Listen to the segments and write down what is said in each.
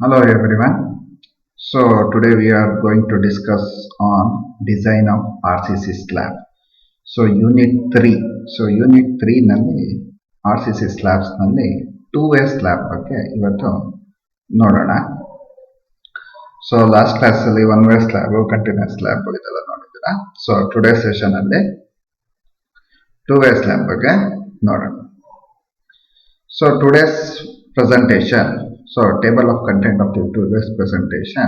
Hello everyone. So today we are going to discuss on design of RCC slab. So unit 3. So unit 3 ನಲ್ಲಿ RCC slabs ನಲ್ಲಿ 2-way slab ಬಗ್ಗೆ ಇವತ್ತು ನೋಡೋಣ. So last class ಅಲ್ಲಿ 1-way slab, continuous slab ಇದೆಲ್ಲ ನೋಡಿದ್ದೀರಾ. So today session ಅಲ್ಲಿ 2-way slab ಬಗ್ಗೆ ನೋಡೋಣ. So today's presentation, so table of content of the 2-way presentation,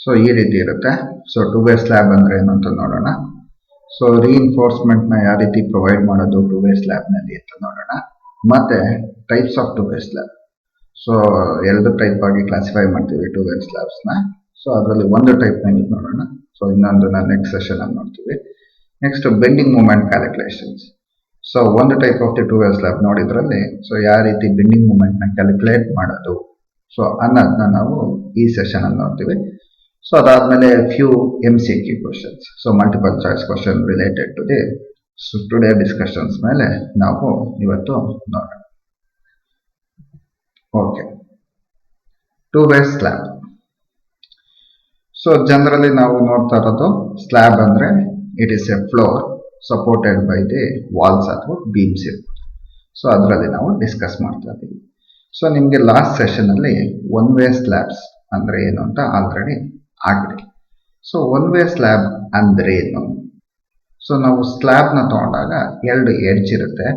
so ಈ ರೀತಿ ಇರುತ್ತೆ. ಸೊ 2-way slab ಅಂದ್ರೆ ಏನು ಅಂತ ನೋಡೋಣ. ಸೊ ರಿಇನ್ಫೋರ್ಸ್ಮೆಂಟ್ ನ ಯಾವ ರೀತಿ ಪ್ರೊವೈಡ್ ಮಾಡೋದು 2-way slab ನಲ್ಲಿ ಅಂತ ನೋಡೋಣ. ಮತ್ತೆ types of 2-way slab. So ಎರಡು ಟೈಪ್ ಆಗಿ ಕ್ಲಾಸಿಫೈ ಮಾಡ್ತೀವಿ 2-way slabs ನ. ಸೊ ಅದರಲ್ಲಿ ಒಂದು ಟೈಪ್ ನ ನೋಡೋಣ. ಸೊ ಇನ್ನೊಂದು ನೆಕ್ಸ್ಟ್ ಸೆಷನ್ ಅಲ್ಲಿ ನೋಡ್ತೀವಿ. Next bending moment calculations. So ಒಂದು type of the 2-way slab ನೋಡಿದ್ರಲ್ಲಿ ಸೊ ಯಾವ ರೀತಿ ಬೆಂಡಿಂಗ್ ಮೂಮೆಂಟ್ ನ ಕ್ಯಾಲ್ಕುಲೇಟ್ ಮಾಡೋದು ಸೊ ಅನ್ನೋದನ್ನ ನಾವು ಈ ಸೆಷನ್ ಅಲ್ಲಿ ನೋಡ್ತೀವಿ. ಸೊ ಅದಾದ್ಮೇಲೆ few MCQ questions, so multiple choice question related to the today discussions ಮೇಲೆ ನಾವು ಇವತ್ತು ನೋಡೋಣ. Okay, 2-way slab. So generally ನಾವು ನೋಡ್ತಾ ಇರೋದು ಸ್ಲ್ಯಾಬ್ ಅಂದ್ರೆ it is a floor supported by the walls ಅಥವಾ ಬೀಮ್ಸ್ ಇರುತ್ತೆ. ಸೊ ಅದರಲ್ಲಿ ನಾವು ಡಿಸ್ಕಸ್ ಮಾಡ್ತಾ ಇದ್ದೀವಿ. ಸೊ ನಿಮಗೆ ಲಾಸ್ಟ್ ಸೆಷನ್ ಅಲ್ಲಿ 1-way slabs ಅಂದ್ರೆ ಏನು ಅಂತ ಆಲ್ರೆಡಿ ಆಗಿದೆ. ಸೊ 1-way slab ಅಂದ್ರೆ ಏನು? ಸೊ ನಾವು ಸ್ಲ್ಯಾಬ್ ನ ತಗೊಂಡಾಗ ಎರಡು ಎಡ್ಜ್ ಇರುತ್ತೆ.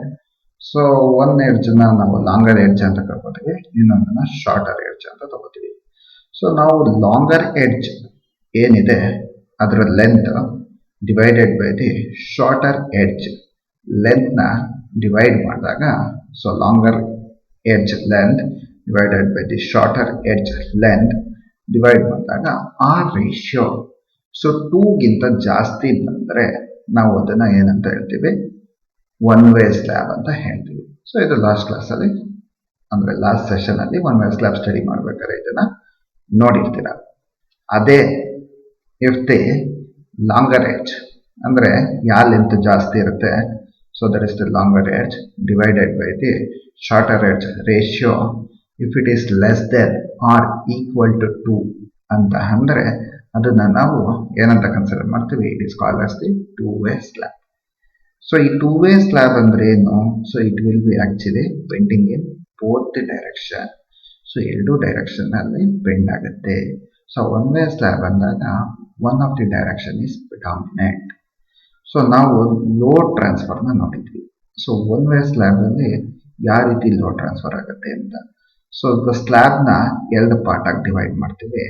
ಸೊ ಒಂದ್ ಎಡ್ಜ್ ನ ನಾವು ಲಾಂಗರ್ ಎಡ್ಜ್ ಅಂತ ತಗೋತೀವಿ, ಇನ್ನೊಂದನ್ನ ಶಾರ್ಟರ್ ಎಡ್ಜ್ ಅಂತ ತಗೋತೀವಿ. ಸೊ ನಾವು ಲಾಂಗರ್ ಎಡ್ಜ್ ಏನಿದೆ ಅದರ length divided by the shorter edge length ನ ಡಿವೈಡ್ ಮಾಡಿದಾಗ, so longer edge length divided by the shorter edge length divide ಮಾಡಿದಾಗ ಆ ರೇಷಿಯೋ ಸೊ 2 ಗಿಂತ ಜಾಸ್ತಿ ಬಂದ್ರೆ ನಾವು ಅದನ್ನ ಏನಂತ ಹೇಳ್ತೀವಿ? 1-way slab ಅಂತ ಹೇಳ್ತೀವಿ. ಸೊ ಇದು ಲಾಸ್ಟ್ ಕ್ಲಾಸ್ ಅಲ್ಲಿ ಅಂದ್ರೆ ಲಾಸ್ಟ್ ಸೆಷನ್ ಅಲ್ಲಿ 1-way slab ಸ್ಟಡಿ ಮಾಡ್ಬೇಕಾದ್ರೆ ಇದನ್ನ ನೋಡಿರ್ತೀರ. ಅದೇ ಇಫ್ ದಿ ಲಾಂಗರ್ ಎಡ್ಜ್ ಅಂದ್ರೆ ಯಾವ ಲೆಂತ್ ಜಾಸ್ತಿ ಇರುತ್ತೆ, so that is the longer edge divided by the shorter edge ratio if it is less than or equal to 2 ಅಂತ ಅಂದ್ರೆ ಅದನ್ನ ನಾವು ಏನಂತ ಕನ್ಸಿಡರ್ ಮಾಡ್ತೀವಿ? It is called as the 2-way slab. So ಈ 2-way slab ಅಂದ್ರೆ ಏನು? So it will be actually bending in both the direction. So ಎರಡು ಡೈರೆಕ್ಷನ್ ಅಲ್ಲಿ ಬೆಂಡ್ ಆಗುತ್ತೆ. ಸೊ 1-way slab ಅಂದಾಗ one of the direction is predominant. So ನಾವು load transfer ನ ನೋಡಿದ್ವಿ. ಸೊ 1-way slab ಅಲ್ಲಿ ಯಾವ ರೀತಿ ಲೋಡ್ ಟ್ರಾನ್ಸ್ಫರ್ ಆಗುತ್ತೆ ಅಂತ. ಸೊ ಸ್ಲ್ಯಾಬ್ ನ ಎರಡು ಪಾರ್ಟ್ ಆಗಿ ಡಿವೈಡ್ ಮಾಡ್ತೀವಿ.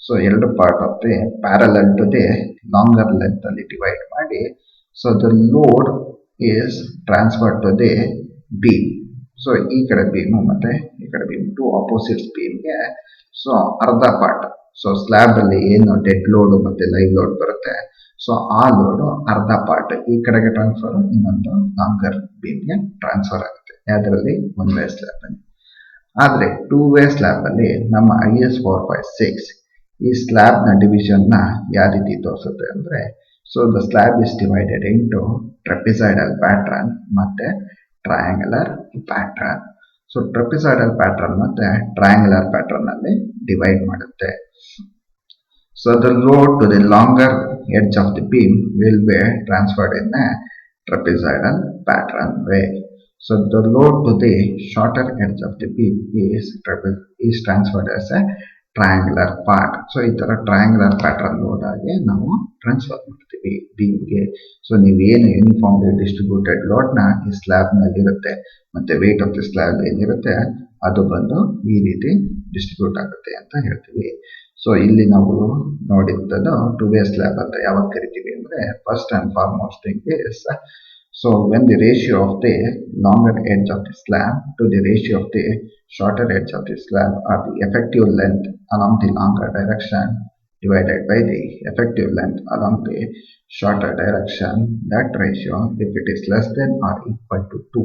ಸೊ ಎರಡು part of the parallel to the longer length ಅಲ್ಲಿ ಡಿವೈಡ್ ಮಾಡಿ, so the load is transfer to the beam. So ಈ ಕಡೆ ಬೀಮು ಮತ್ತೆ ಈ ಕಡೆ ಬೀಮ್, ಟು ಆಪೋಸಿಟ್ಸ್ ಬೀಮ್ಗೆ ಸೊ ಅರ್ಧ ಪಾರ್ಟ್. ಸೊ ಸ್ಲ್ಯಾಬ್ ಅಲ್ಲಿ ಏನು ಡೆಡ್ ಲೋಡ್ ಮತ್ತೆ ಲೈವ್ ಲೋಡ್ ಬರುತ್ತೆ, ಸೊ ಆ ಲೋಡ್ ಅರ್ಧ ಪಾರ್ಟ್ ಈ ಕಡೆಗೆ ಟ್ರಾನ್ಸ್ಫರ್, ಇನ್ನೊಂದು ಲಾಂಗರ್ ಬೀಮ್ಗೆ ಟ್ರಾನ್ಸ್ಫರ್ ಆಗುತ್ತೆ. ಯಾವ್ದ್ರಲ್ಲಿ? 1-way slab ಅಲ್ಲಿ. ಆದ್ರೆ 2-way slab ಅಲ್ಲಿ ನಮ್ಮ IS 456 ಈ ಸ್ಲ್ಯಾಬ್ ನ ಡಿವಿಷನ್ ನ ಯಾವ ರೀತಿ ತೋರಿಸುತ್ತೆ ಅಂದ್ರೆ, so the slab is divided into trapezoidal pattern ಮತ್ತೆ triangular pattern. So trapezoidal pattern ಮತ್ತೆ ಟ್ರಯಾಂಗುಲರ್ ಪ್ಯಾಟ್ರನ್ ಅಲ್ಲಿ ಡಿವೈಡ್ ಮಾಡುತ್ತೆ. So the load to the longer edge of the beam will be transferred in a trapezoidal pattern way. So the load to the shorter edge of the beam is transferred as a triangular part. So ಈ ತರ triangular pattern load ಆಗಿ ನಾವು transfer ಮಾಡ್ತೀವಿ ಬೀಮ್ಗೆ. So ನೀವೇನು uniformly distributed load ನ ಈ slab ನಲ್ಲಿ ಇರುತ್ತೆ ಮತ್ತೆ ವೇಟ್ ಆಫ್ ದಿ ಸ್ಲ್ಯಾಬ್ ಏನಿರುತ್ತೆ ಅದು ಬಂದು ಈ ರೀತಿ ಡಿಸ್ಟ್ರಿಬ್ಯೂಟ್ ಆಗುತ್ತೆ ಅಂತ ಹೇಳ್ತೀವಿ. ಸೊ ಇಲ್ಲಿ ನಾವು ನೋಡಿದ್ದನ್ನು 2-way slab ಅಂತ ಯಾವಾಗ ಕರಿತೀವಿ ಅಂದ್ರೆ, first and foremost thing is so when the ratio of the longer edge of the slab to the ratio of the shorter edge of the slab or the effective length along the longer direction divided by the effective length along the shorter direction, that ratio if it is less than or equal to 2,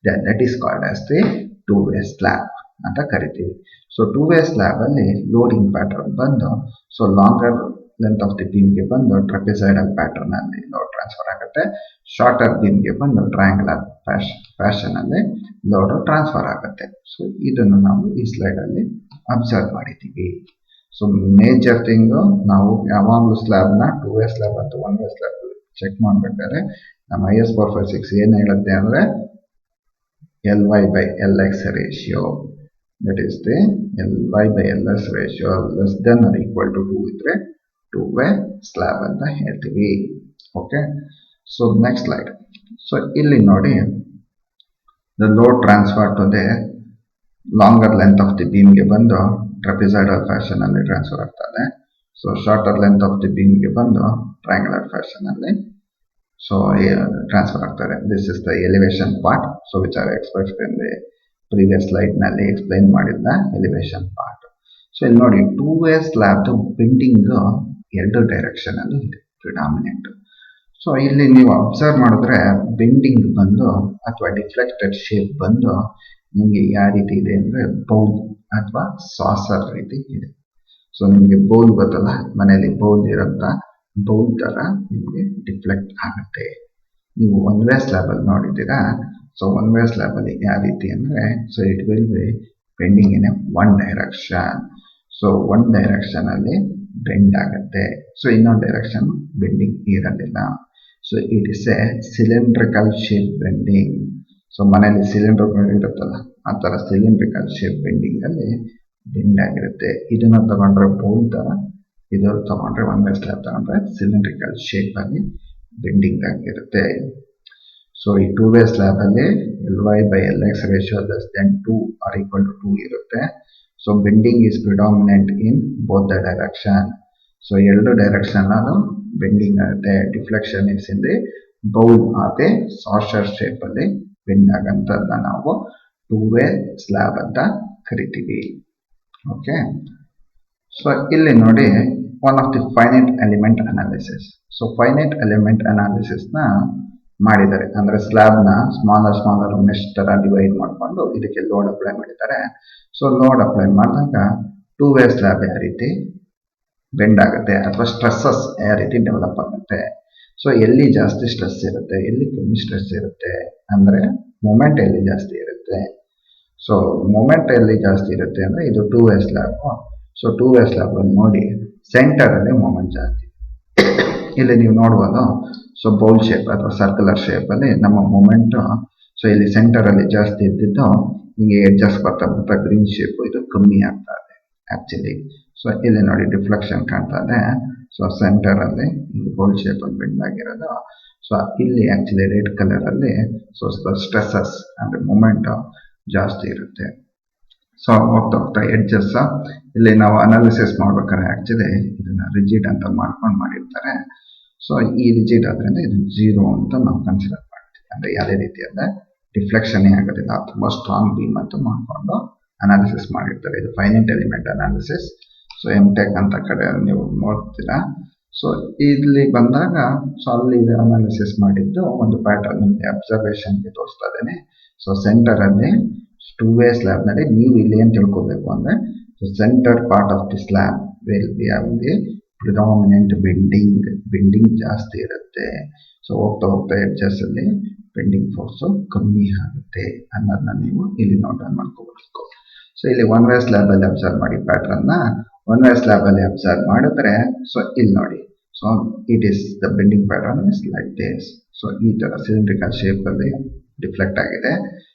then that is called as the 2-way slab ಅಂತ ಕರಿತೀವಿ. So 2-way slab ಅಲ್ಲಿ loading pattern ಬಂದು so longer length of the beam ಗೆ ಬಂದು ಟ್ರೆಪಿಸೈಡಲ್ pattern ಅಲ್ಲಿ load transfer ಆಗುತ್ತೆ. Shorter beam ಗೆ ಬಂದು ಟ್ರಯಾಂಗುಲರ್ ಫ್ಯಾಷನ್ ಅಲ್ಲಿ ಲೋಡ್ ಟ್ರಾನ್ಸ್ಫರ್ ಆಗುತ್ತೆ. ಸೊ ಇದನ್ನು ನಾವು ಈ ಸ್ಲೈಡ್ ಅಲ್ಲಿ ಅಬ್ಸರ್ವ್ ಮಾಡಿದ್ದೀವಿ. ಸೊ ಮೇಜರ್ ಥಿಂಗು ನಾವು ಯಾವಾಗಲೂ ಸ್ಲ್ಯಾಬ್ನ 2 ವೇ ಸ್ಲ್ಯಾಬ್ ಅಥವಾ 1 ವೇ ಸ್ಲ್ಯಾಬ್ ಚೆಕ್ ಮಾಡಬೇಕಾದ್ರೆ ನಮ್ಮ IS 456 ಏನು ಹೇಳುತ್ತೆ ಅಂದರೆ Ly/Lx ratio, that is the Ly/Ls ratio less than or equal to 2 ಇದ್ರೆ 2 ವೇ ಸ್ಲ್ಯಾಬ್ ಅಂತ ಹೇಳ್ತೀವಿ. Okay, so next slide. So ಇಲ್ಲಿ ನೋಡಿ, the load transfer to the longer length of the ಬೀಮ್ಗೆ ಬಂದು ಟ್ರೆಪಿಸಾಯ್ಡಲ್ ಫ್ಯಾಷನ್ ಅಲ್ಲಿ ಟ್ರಾನ್ಸ್ಫರ್ ಆಗ್ತದೆ. So shorter length of the ಬೀಮ್ಗೆ ಬಂದು ಟ್ರಯಾಂಗುಲರ್ ಫ್ಯಾಷನ್ ಅಲ್ಲಿ ಸೊ ಟ್ರಾನ್ಸ್ಫರ್ ಆಗ್ತಾರೆ. This is the elevation part, so which are expressed in the previous slide ನಲ್ಲಿ explain ಮಾಡಿದ್ದ ಎಲಿವೇಶನ್ ಪಾರ್ಟ್. ಸೊ ಇಲ್ಲಿ ನೋಡಿ, 2 ವೇ ಸ್ಲ್ಯಾಬ್ ಬೆಂಡಿಂಗ್ ಎರಡು ಡೈರೆಕ್ಷನ್ ಅಲ್ಲಿ ಇದೆ, ಪ್ರಿಡಾಮಿನೆಂಟ್. ಸೊ ಇಲ್ಲಿ ನೀವು ಅಬ್ಸರ್ವ್ ಮಾಡಿದ್ರೆ ಬೆಂಡಿಂಗ್ ಬಂದು ಅಥವಾ ಡಿಫ್ಲೆಕ್ಟೆಡ್ ಶೇಪ್ ಬಂದು ನಿಮಗೆ ಯಾವ ರೀತಿ ಇದೆ ಅಂದರೆ ಬೌಲ್ ಅಥವಾ ಸಾಸರ್ ರೀತಿ ಇದೆ. ಸೊ ನಿಮಗೆ ಬೌಲ್ ಗೊತ್ತಲ್ಲ, ಮನೆಯಲ್ಲಿ ಬೌಲ್ ಇರೋಂಥ ಬೌಲ್ ಥರ ನಿಮಗೆ ಡಿಫ್ಲೆಕ್ಟ್ ಆಗುತ್ತೆ. ನೀವು 1 ವೇ ಸ್ಲ್ಯಾಬಲ್ಲಿ ನೋಡಿದ್ದೀರಾ. ಸೊ 1 ವೇ ಸ್ಲ್ಯಾಬಲ್ಲಿ ಯಾವ ರೀತಿ ಅಂದರೆ, so it will be bending in a 1 direction. So 1 ಡೈರೆಕ್ಷನಲ್ಲಿ ಬೆಂಡ್ ಆಗುತ್ತೆ. ಸೊ ಇನ್ನೊಂದು ಡೈರೆಕ್ಷನ್ ಬೆಂಡಿಂಗ್ ಇರೋದಿಲ್ಲ. So it is a cylindrical shape bending. So ಮನೆಯಲ್ಲಿ ಸಿಲಿಂಡರ್ ಇರುತ್ತಲ್ಲ, ಆ ಥರ ಸಿಲಿಂಡ್ರಿಕಲ್ ಶೇಪ್ ಬೆಂಡಿಂಗ್ ಅಲ್ಲಿ ಬೆಂಡ್ ಆಗಿರುತ್ತೆ. ಇದನ್ನ ತಗೊಂಡ್ರೆ ಬೌಲ್ ಥರ, ಇದು ತಗೊಂಡ್ರೆ 1 ವೇ ಸ್ಲ್ಯಾಬ್ ತಗೊಂಡ್ರೆ ಸಿಲಿಂಡ್ರಿಕಲ್ ಶೇಪ್ ಅಲ್ಲಿ ಬೆಂಡಿಂಗ್ ಆಗಿರುತ್ತೆ. ಸೊ ಈ 2 ವೇ ಸ್ಲ್ಯಾಬ್ ಅಲ್ಲಿ Ly/Lx ratio less than 2 or equal to 2 ಇರುತ್ತೆ. So bending is predominant in both the direction. So ಎರಡು ಡೈರೆಕ್ಷನ್ ಅದು ಬೆಂಡಿಂಗ್ ಆಗುತ್ತೆ. Deflection is in the bowl ಆಗಿ ಸಾಸರ್ ಶೇಪ್ ಅಲ್ಲಿ ಬೆಂಡ್ ಆಗಂತದನ್ನ ನಾವು 2 ವೇ ಸ್ಲ್ಯಾಬ್ ಅಂತ ಕರಿತೀವಿ. ಓಕೆ, ಸೊ ಇಲ್ಲಿ ನೋಡಿ, one of the finite element analysis. So finite element analysis ನ ಮಾಡಿದ್ದಾರೆ, ಅಂದ್ರೆ ಸ್ಲ್ಯಾಬ್ ನ ಸ್ಮಾಲರ್ ಮೆಶ್ ತರ ಡಿವೈಡ್ ಮಾಡಿಕೊಂಡು ಇದಕ್ಕೆ ಲೋಡ್ ಅಪ್ಲೈ ಮಾಡಿದ್ದಾರೆ. ಸೊ ಲೋಡ್ ಅಪ್ಲೈ ಮಾಡಿದಾಗ 2 ವೇ ಸ್ಲ್ಯಾಬ್ ಯಾವ ರೀತಿ ಬೆಂಡ್ ಆಗುತ್ತೆ ಅಥವಾ ಸ್ಟ್ರೆಸ್ಸಸ್ ಯಾವ ರೀತಿ ಡೆವಲಪ್ ಆಗುತ್ತೆ. ಸೊ ಎಲ್ಲಿ ಜಾಸ್ತಿ ಸ್ಟ್ರೆಸ್ ಇರುತ್ತೆ, ಎಲ್ಲಿ ಕಮ್ಮಿ ಸ್ಟ್ರೆಸ್ ಇರುತ್ತೆ ಅಂದ್ರೆ ಮೊಮೆಂಟ್ ಎಲ್ಲಿ ಜಾಸ್ತಿ ಇರುತ್ತೆ. ಸೊ ಮೊಮೆಂಟ್ ಎಲ್ಲಿ ಜಾಸ್ತಿ ಇರುತ್ತೆ ಅಂದ್ರೆ ಇದು 2 way slab. So 2 way slab ಅಲ್ಲಿ ನೋಡಿ, ಸೆಂಟರ್ ಅಲ್ಲಿ ಮೊಮೆಂಟ್ ಜಾಸ್ತಿ. ಇಲ್ಲಿ ನೀವು ನೋಡ್ಬೋದು, ಸೊ ಬೌಲ್ ಶೇಪ್ ಅಥವಾ ಸರ್ಕ್ಯುಲರ್ ಶೇಪ್ ಅಲ್ಲಿ ನಮ್ಮ ಮೊಮೆಂಟ್, ಸೊ ಇಲ್ಲಿ ಸೆಂಟರ್ ಅಲ್ಲಿ ಜಾಸ್ತಿ ಇದ್ದಿದ್ದು ಹಿಂಗೆ ಎಡ್ಜಸ್ ಬರ್ತಾ ಗ್ರೀನ್ ಶೇಪ್ ಇದು ಕಮ್ಮಿ ಆಗ್ತಾ ಇದೆ ಆಕ್ಚುಲಿ. ಸೊ ಇಲ್ಲಿ ನೋಡಿ ಡಿಫ್ಲೆಕ್ಷನ್ ಕಾಣ್ತಾ ಇದೆ. ಸೊ ಸೆಂಟರ್ ಅಲ್ಲಿ ಬೌಲ್ ಶೇಪ್ ಅಲ್ಲಿ ಬೆಂಡ್ ಆಗಿರೋದು. ಸೊ ಇಲ್ಲಿ ಆಕ್ಚುಲಿ ರೆಡ್ ಕಲರ್ ಅಲ್ಲಿ ಸೊ ಸ್ಟ್ರೆಸಸ್ ಅಂದ್ರೆ ಮೊಮೆಂಟ್ ಜಾಸ್ತಿ ಇರುತ್ತೆ. ಸೊ ಹೋಗ್ತಾ ಎಡ್ಜಸ್ ಇಲ್ಲಿ ನಾವು ಅನಾಲಿಸಿಸ್ ಮಾಡ್ಬೇಕಾದ್ರೆ ಆಕ್ಚುಲಿ ಇದನ್ನ ರಿಜಿಡ್ ಅಂತ ಮಾಡ್ಕೊಂಡು ಮಾಡಿರ್ತಾರೆ. ಸೊ ಈ ರಿಜಿಡ್ ಆದ್ರಿಂದ ಇದು 0 ಅಂತ ನಾವು ಕನ್ಸಿಡರ್ ಮಾಡ್ತೀವಿ. ಅಂದ್ರೆ ಯಾವುದೇ ರೀತಿ ಅಂದ್ರೆ ಡಿಫ್ಲೆಕ್ಷನ್ ಆಗೋದಿಲ್ಲ, ತುಂಬಾ ಸ್ಟ್ರಾಂಗ್ ಬೀಮ್ ಅಂತ ಮಾಡ್ಕೊಂಡು ಅನಾಲಿಸಿಸ್ ಮಾಡಿರ್ತಾರೆ. ಇದು finite element analysis. So MTech ಅಂತ ಕಡೆ ನೀವು ನೋಡ್ತೀರಾ. ಸೊ ಇಲ್ಲಿ ಬಂದಾಗ ಸೊ ಅಲ್ಲಿ ಅನಾಲಿಸಿಸ್ ಮಾಡಿದ್ದು ಒಂದು ಪ್ಯಾಟರ್ನ್ ನಿಮಗೆ ಅಬ್ಸರ್ವೇಷನ್ಗೆ ತೋರಿಸ್ತಾ ಇದ್ದೇನೆ. ಸೊ ಸೆಂಟರ್ ಅಲ್ಲಿ 2 ವೇ ಸ್ಲ್ಯಾಬ್ ನಲ್ಲಿ ನೀವು ಇಲ್ಲಿ ಏನ್ ತಿಳ್ಕೋಬೇಕು ಅಂದ್ರೆ, so centre part of the slab will be having the predominant bending ಜಾಸ್ತಿ ಇರುತ್ತೆ. ಸೊ ಹೋಗ್ತಾ ಎಡ್ಜಸ್ ಅಲ್ಲಿ ಬೆಂಡಿಂಗ್ ಫೋರ್ಸ್ ಕಮ್ಮಿ ಆಗುತ್ತೆ ಅನ್ನೋದನ್ನ ನೀವು ಇಲ್ಲಿ ನೋಟ್ ಮಾಡ್ಕೋಬೇಕು. ಸೊ ಇಲ್ಲಿ 1 ವೇ ಸ್ಲ್ಯಾಬ್ ಅಲ್ಲಿ ಅಬ್ಸರ್ವ್ ಮಾಡಿ ಪ್ಯಾಟರ್ನ್ ನ 1 ವೇ ಸ್ಲ್ಯಾಬ್ ಅಲ್ಲಿ ಅಬ್ಸರ್ವ್ ಮಾಡಿದ್ರೆ, ಸೊ ಇಲ್ಲಿ ನೋಡಿ, so it is the bending pattern is like this. So ಈ ತರ ಸಿಲಿಂಡ್ರಿಕಲ್ ಶೇಪ್ ಅಲ್ಲಿ ಡಿಫ್ಲೆಕ್ಟ್ ಆಗಿದೆ.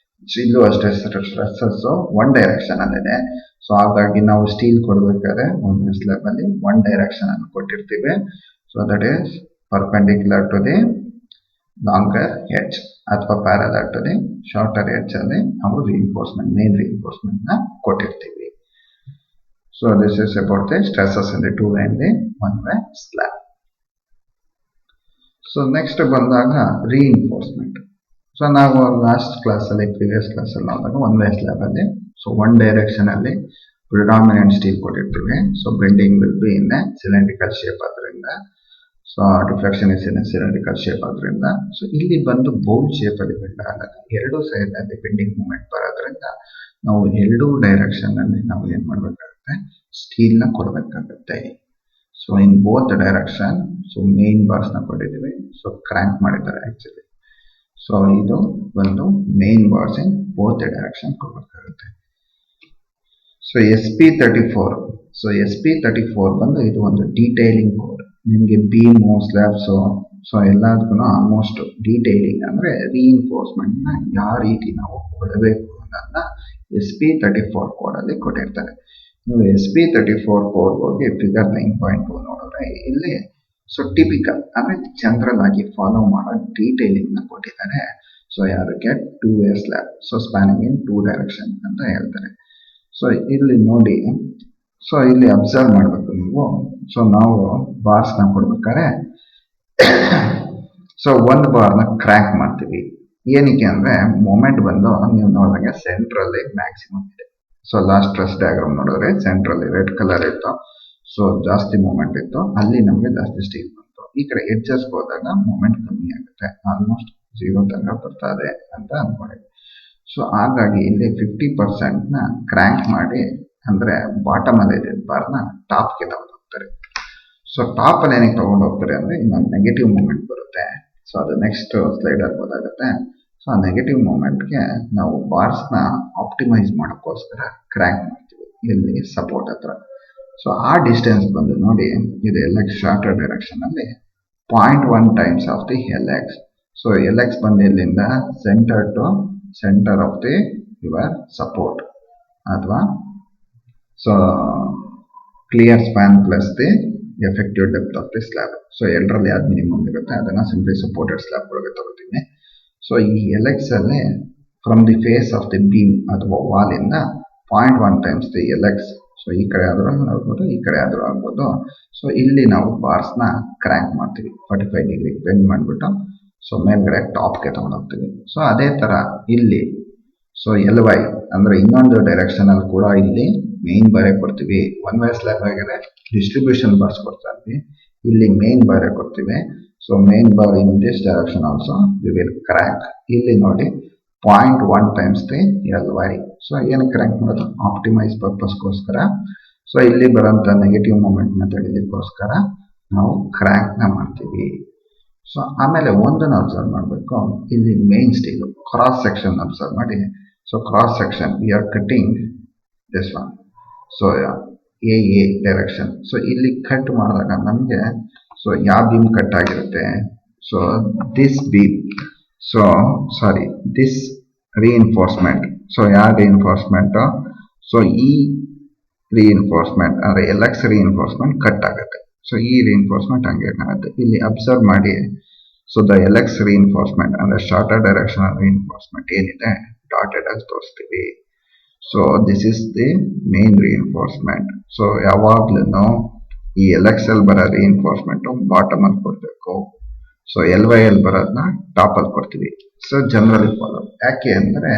ಇಲ್ಲೂ ಅಷ್ಟೇ ಸ್ಟ್ರೆಸ್ಸಸ್ 1 ಡೈರೆಕ್ಷನ್ ಅಲ್ಲಿದೆ. ಸೊ ಹಾಗಾಗಿ ನಾವು ಸ್ಟೀಲ್ ಕೊಡ್ಬೇಕಾದ್ರೆ 1 ವೇ ಸ್ಲ್ಯಾಬ್ ಅಲ್ಲಿ 1 ಡೈರೆಕ್ಷನ್ ಅನ್ನು ಕೊಟ್ಟಿರ್ತೀವಿ. So that is perpendicular to the longer edge ಅಥವಾ parallel to the shorter edge ಅಲ್ಲಿ ನಾವು ಮೇನ್ ರಿಇನ್ಫೋರ್ಸ್ಮೆಂಟ್ ನ ಕೊಟ್ಟಿರ್ತೀವಿ. So this is about the stresses in the 2 way and the 1 way slab. So next ಬಂದಾಗ reinforcement. So ನಾವು last ಕ್ಲಾಸಲ್ಲಿ previous ಕ್ಲಾಸಲ್ಲಿ ನೋಡಿದಾಗ 1 ವೇ ಸ್ಲ್ಯಾಬ್ ಅಲ್ಲಿ ಸೊ 1 ಡೈರೆಕ್ಷನ್ ಅಲ್ಲಿ ಪ್ರಿಡಾಮಿನೆಂಟ್ ಸ್ಟೀಲ್ ಕೊಟ್ಟಿರ್ತೀವಿ. So bending will be in a cylindrical shape ಆದ್ರಿಂದ, so deflection is in a cylindrical shape ಆದ್ರಿಂದ, ಸೊ ಇಲ್ಲಿ ಬಂದು ಬೌಲ್ ಶೇಪ್ ಅಲ್ಲಿ ಬೆಂಡ್ ಆದಾಗ ಎರಡು ಸೈಡ್ ಅಲ್ಲಿ ಬೆಂಡಿಂಗ್ ಮೂವ್ಮೆಂಟ್ ಬರೋದ್ರಿಂದ ನಾವು ಎರಡೂ ಡೈರೆಕ್ಷನ್ ಅಲ್ಲಿ ನಾವು ಏನ್ ಮಾಡ್ಬೇಕಾಗುತ್ತೆ, ಸ್ಟೀಲ್ ನ ಕೊಡಬೇಕಾಗುತ್ತೆ. So in both direction so main bars ನ ಕೊಟ್ಟಿದ್ದೀವಿ. ಸೊ ಕ್ರ್ಯಾಂಕ್ ಮಾಡಿದ್ದಾರೆ ಆಕ್ಚುಲಿ. ಸೊ ಇದು ಒಂದು main bars in both direction ಕೊಡಬೇಕಾಗುತ್ತೆ. So SP34. ಸೊ SP34 ಬಂದು ಇದು ಒಂದು ಡೀಟೈಲಿಂಗ್ ಕೋಡ್. ನಿಮಗೆ ಬೀಮು ಸ್ಲ್ಯಾಬ್ಸು ಸೊ ಎಲ್ಲದಕ್ಕೂ ಆಲ್ಮೋಸ್ಟ್ ಡೀಟೈಲಿಂಗ್ ಅಂದರೆ ರೀಇನ್ಫೋರ್ಸ್ಮೆಂಟ್ನ ಯಾವ ರೀತಿ ನಾವು ಕೊಡಬೇಕು ಅನ್ನೋದನ್ನ SP34 ಕೋಡಲ್ಲಿ ಕೊಟ್ಟಿರ್ತಾರೆ. ನೀವು SP34 ಕೋಡ್ ಹೋಗಿ ಫಿಗರ್ 9.2 ನೋಡಿದ್ರೆ ಇಲ್ಲಿ ಸೊ ಟಿಪಿಕಲ್ ಅಂದರೆ ಜನರಲ್ ಆಗಿ ಫಾಲೋ ಮಾಡೋ ಡೀಟೈಲಿಂಗ್ನ ಕೊಟ್ಟಿದ್ದಾರೆ. ಸೊ ಯಾವುದಕ್ಕೆ 2-way ಸ್ಲ್ಯಾಬ್, ಸೊ ಸ್ಪ್ಯಾನಿಂಗ್ ಇನ್ 2 ಡೈರೆಕ್ಷನ್ ಅಂತ ಹೇಳ್ತಾರೆ. ಸೊ ಇಲ್ಲಿ ನೋಡಿ, ಸೊ ಇಲ್ಲಿ ಅಬ್ಸರ್ವ್ ಮಾಡಬೇಕು ನೀವು. ಸೊ ನಾವು ಬಾರ್ಸ್ನ ಕೊಡ್ಬೇಕಾದ್ರೆ ಸೊ ಒಂದು ಬಾರ್ನ ಕ್ರ್ಯಾಕ್ ಮಾಡ್ತೀವಿ. ಏನಕ್ಕೆ ಅಂದರೆ ಮೊಮೆಂಟ್ ಬಂದು ನೀವು ನೋಡಿದಾಗ ಸೆಂಟ್ರಲ್ಲಿ ಮ್ಯಾಕ್ಸಿಮಮ್ ಇದೆ. ಸೊ ಲಾಸ್ಟ್ ಸ್ಟ್ರೆಸ್ ಡಯಾಗ್ರಾಮ್ ನೋಡಿದ್ರೆ ಸೆಂಟ್ರಲ್ಲಿ ರೆಡ್ ಕಲರ್ ಇತ್ತು, ಸೊ ಜಾಸ್ತಿ ಮೂಮೆಂಟ್ ಇತ್ತು, ಅಲ್ಲಿ ನಮಗೆ ಜಾಸ್ತಿ ಸ್ಟೀಲ್ ಬಂತು. ಈ ಕಡೆ ಎಡ್ಜಸ್ಗೆ ಹೋದಾಗ ಮೂಮೆಂಟ್ ಕಮ್ಮಿ ಆಗುತ್ತೆ, ಆಲ್ಮೋಸ್ಟ್ 0 ತನಕ ಬರ್ತದೆ ಅಂತ ಅನ್ಕೊಳ್ಳಿ. ಸೊ ಹಾಗಾಗಿ ಇಲ್ಲಿ 50%ನ ಕ್ರ್ಯಾಂಕ್ ಮಾಡಿ, ಅಂದರೆ ಬಾಟಮ್ ಅಲ್ಲಿ ಇದೆ ಬಾರ್ನ ಟಾಪ್ಗೆ ತಗೊಂಡು ಹೋಗ್ತಾರೆ. ಸೊ ಟಾಪ್ ಅಲ್ಲಿ ಏನಕ್ಕೆ ತಗೊಂಡು ಹೋಗ್ತಾರೆ ಅಂದರೆ ಇನ್ನೊಂದು ನೆಗೆಟಿವ್ ಮೂಮೆಂಟ್ ಬರುತ್ತೆ. ಸೊ ಅದು ನೆಕ್ಸ್ಟ್ ಸ್ಲೈಡಲ್ಲಿ ಗೊತ್ತಾಗುತ್ತೆ. ಸೊ ಆ ನೆಗೆಟಿವ್ ಮೂಮೆಂಟ್ಗೆ ನಾವು ಬಾರ್ಸ್ನ ಆಪ್ಟಿಮೈಸ್ ಮಾಡೋಕ್ಕೋಸ್ಕರ ಕ್ರ್ಯಾಂಕ್ ಮಾಡ್ತೀವಿ ಇಲ್ಲಿ ಸಪೋರ್ಟ್ ಹತ್ರ. ಸೊ ಆ ಡಿಸ್ಟೆನ್ಸ್ ಬಂದು ನೋಡಿ, ಇದು LX ಶಾರ್ಟರ್ ಡೈರೆಕ್ಷನ್ ಅಲ್ಲಿ 0.1 times of the LX. So LX ಬಂದು ಇಲ್ಲಿಂದ centre to centre of the your support ಅಥವಾ so clear span plus the effective depth of the slab. So ಎರಡರಲ್ಲಿ ಯಾವ್ದು ಮಿನಿಮಮ್ ಇರುತ್ತೆ ಅದನ್ನು ಸಿಂಪ್ಲಿ ಸಪೋರ್ಟೆಡ್ ಸ್ಲ್ಯಾಬ್ ಒಳಗೆ ತಗೋತೀನಿ. ಸೊ ಈ LX ಅಲ್ಲಿ from the face of the beam ಅಥವಾ ವಾಲ್ ಇಂದ 0.1 ಟೈಮ್ಸ್ ದಿ LX. ಸೊ ಈ ಕಡೆ ಆದರೂ ಆಗ್ಬೋದು, ಈ ಕಡೆ ಆದರೂ ಆಗ್ಬೋದು. ಸೊ ಇಲ್ಲಿ ನಾವು ಬಾರ್ಸ್ನ ಕ್ರ್ಯಾಂಕ್ ಮಾಡ್ತೀವಿ 45 ಡಿಗ್ರಿ ಬೆಂಡ್ ಮಾಡಿಬಿಟ್ಟು, ಸೊ ಮೇಲ್ಗಡೆ ಟಾಪ್ಗೆ ತಗೊಂಡು ಹೋಗ್ತೀವಿ. ಸೊ ಅದೇ ಥರ ಇಲ್ಲಿ ಸೊ LY ಅಂದರೆ ಇನ್ನೊಂದು ಡೈರೆಕ್ಷನಲ್ಲಿ ಕೂಡ ಇಲ್ಲಿ ಮೇನ್ ಬಾರೇ ಕೊಡ್ತೀವಿ. 1-way ಸ್ಲ್ಯಾಬ್ ಆಗಿದ್ರೆ ಡಿಸ್ಟ್ರಿಬ್ಯೂಷನ್ ಬಾರ್ಸ್ ಕೊಡ್ತಾ ಇದ್ವಿ, ಇಲ್ಲಿ ಮೇನ್ ಬಾರೇ ಕೊಡ್ತೀವಿ. So main bar in this direction also we will crank. ಇಲ್ಲಿ ನೋಡಿ 0.1 ಟೈಮ್ಸ್ ದಿ LY. ಸೊ ಏನಕ್ಕೆ ಕ್ರ್ಯಾಂಕ್ ಮಾಡೋದು? ಆಪ್ಟಿಮೈಸ್ ಪರ್ಪಸ್ಗೋಸ್ಕರ. ಸೊ ಇಲ್ಲಿ ಬರೋಂಥ ನೆಗೆಟಿವ್ ಮೂಮೆಂಟ್ನ ತಡೀಲಿಕ್ಕೋಸ್ಕರ ನಾವು ಕ್ರ್ಯಾಂಕ್ನ ಮಾಡ್ತೀವಿ. ಸೊ ಆಮೇಲೆ ಒಂದನ್ನು ಅಬ್ಸರ್ವ್ ಮಾಡಬೇಕು, ಇಲ್ಲಿ main steel cross section observe ಮಾಡಿ. So cross section we are cutting this one. So a direction. So ಇಲ್ಲಿ ಕಟ್ ಮಾಡಿದಾಗ ನಮಗೆ ಸೊ ಯಾವ ಬೀಮ್ ಕಟ್ ಆಗಿರುತ್ತೆ? So this beam, so sorry this reinforcement. So ಯಾವ ರೀಇನ್ಫೋರ್ಸ್ಮೆಂಟು? ಸೊ ಈ reinforcement ಅಂದರೆ LX reinforcement cut ಆಗುತ್ತೆ. ಸೊ ಈ ರೀಇನ್ಫೋರ್ಸ್ಮೆಂಟ್ ಹಂಗೆ ಕಾಣುತ್ತೆ. ಇಲ್ಲಿ ಅಬ್ಸರ್ವ್ ಮಾಡಿ. ಸೊ ದ LX ರೀಇನ್ಫೋರ್ಸ್ಮೆಂಟ್ ಅಂದರೆ ಶಾರ್ಟರ್ ಡೈರೆಕ್ಷನಲ್ ರೀಇನ್ಫೋರ್ಸ್ಮೆಂಟ್ ಏನಿದೆ ಡಾಟೆಡ್ ಆಗಿ ತೋರಿಸ್ತೀವಿ. So this is the main reinforcement. So ಯಾವಾಗ್ಲೂ ಈ LX ಅಲ್ಲಿ ಬರೋ ರೀಇನ್ಫೋರ್ಸ್ಮೆಂಟು ಬಾಟಮ್ ಅಲ್ಲಿ ಕೊಡಬೇಕು. ಸೊ LY ಅಲ್ಲಿ ಬರೋದನ್ನ ಟಾಪ್ ಅಲ್ಲಿ ಕೊಡ್ತೀವಿ. So generally follow. ಯಾಕೆ ಅಂದರೆ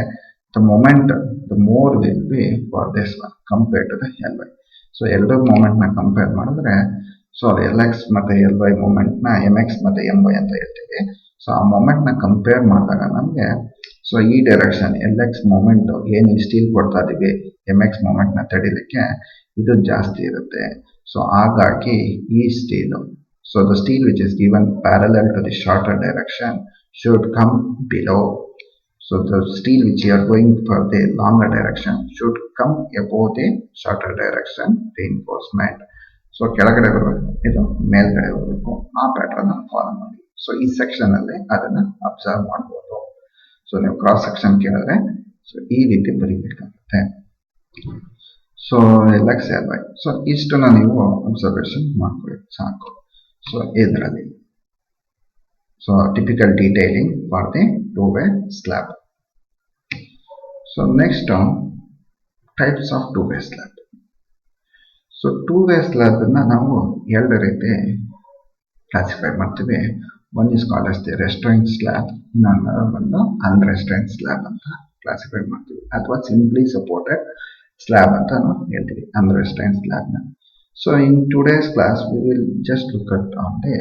the moment the more will be for this one compare to the LY. So ಎರಡು ಮೂಮೆಂಟ್ನ ಕಂಪೇರ್ ಮಾಡಿದ್ರೆ ಸೊ LX ಮತ್ತು LY ಮೂಮೆಂಟ್ನ MX ಮತ್ತು MY ಅಂತ ಹೇಳ್ತೀವಿ. ಸೊ ಆ ಮೂಮೆಂಟ್ನ ಕಂಪೇರ್ ಮಾಡಿದಾಗ ನಮಗೆ ಸೊ ಈ ಡೈರೆಕ್ಷನ್ LX ಮೂಮೆಂಟ್ ಏನು ಸ್ಟೀಲ್ ಕೊಡ್ತಾ ಇದ್ದೀವಿ MX ಮೂಮೆಂಟ್ನ ತಡಿಲಿಕ್ಕೆ ಇದು ಜಾಸ್ತಿ ಇರುತ್ತೆ. ಸೊ ಹಾಗಾಗಿ ಈ steel, so the steel which is given parallel to the shorter direction should come below. So the steel which you are going for the longer direction should come above the shorter direction reinforcement. So ಕೆಳಗಡೆ ಬರಬೇಕು, ಇದು ಮೇಲ್ಗಡೆ ಬರಬೇಕು. ಆ pattern follow ಮಾಡಿ. So ಈ section ಅಲ್ಲಿ ಅದನ್ನ ಅಬ್ಸರ್ವ್ ಮಾಡ್ಬೋದು. ಸೊ ನೀವು ಕ್ರಾಸ್ ಸೆಕ್ಷನ್ ಕೇಳಿದ್ರೆ ಸೊ ಈ ರೀತಿ ಬರೀಬೇಕಾಗುತ್ತೆ. So LX LY. ಸೊ ಇಷ್ಟನ್ನ ನೀವು ಅಬ್ಸರ್ವೇಷನ್ ಮಾಡ್ಕೊಳ್ಳಿ ಸಾಕು. ಸೊ ಇದರಲ್ಲಿ so typical detailing for the 2-way slab. So next types of 2-way slab. So 2-way slab ನಾವು ಎರಡು ರೀತಿ ಕ್ಲಾಸಿಫೈ ಮಾಡ್ತೀವಿ. One is called as the restraint slab, ಇನ್ನೊಂದು ಬಂದು unrestrained slab ಅಂತ ಕ್ಲಾಸಿಫೈ ಮಾಡ್ತೀವಿ, ಅಥವಾ ಸಿಂಪ್ಲಿ ಸಪೋರ್ಟೆಡ್ ಸ್ಲ್ಯಾಬ್ ಅಂತ ಹೇಳ್ತೀವಿ unrestrained slab ನ. So in today's class we will just look at on the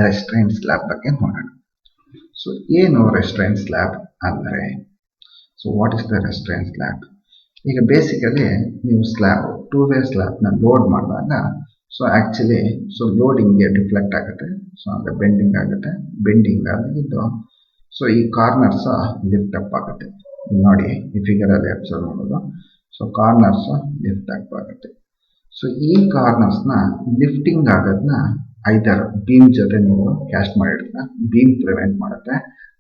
restrained slab ಬಗ್ಗೆ ನೋಡೋಣ. ಸೊ ಏನು ರೆಸ್ಟ್ರೈನ್ಡ್ ಸ್ಲ್ಯಾಬ್ ಅಂದರೆ? So what is the restrained slab? ಈಗ ಬೇಸಿಕಲಿ ನೀವು ಸ್ಲ್ಯಾಬ್ 2-way ಸ್ಲ್ಯಾಬ್ನ ಲೋಡ್ ಮಾಡಿದಾಗ ಸೊ ಆ್ಯಕ್ಚುಲಿ ಸೊ ಲೋಡಿಂಗ್ಗೆ ಡಿಫ್ಲೆಕ್ಟ್ ಆಗುತ್ತೆ. ಸೊ ಅಂದರೆ ಬೆಂಡಿಂಗ್ ಆಗುತ್ತೆ. ಬೆಂಡಿಂಗ್ ಆಗಿದ್ದು ಸೊ ಈ ಕಾರ್ನರ್ಸ್ ಲಿಫ್ಟ್ ಅಪ್ ಆಗುತ್ತೆ. ನೋಡಿ ಈ ಫಿಗರಲ್ಲಿ ಅಬ್ಸರ್ವ್ ಮಾಡೋದು. ಸೊ ಕಾರ್ನರ್ಸ್ ಲಿಫ್ಟ್ ಆಗಬೇಕಾಗುತ್ತೆ. ಸೊ ಈ ಕಾರ್ನರ್ಸ್ನ ಲಿಫ್ಟಿಂಗ್ ಆಗೋದನ್ನ ಐದರ್ ಬೀಮ್ ಜೊತೆ ನೀವು ಕ್ಯಾಸ್ಟ್ ಮಾಡಿರ್ತೀರ, ಬೀಮ್ ಪ್ರಿವೆಂಟ್ ಮಾಡುತ್ತೆ,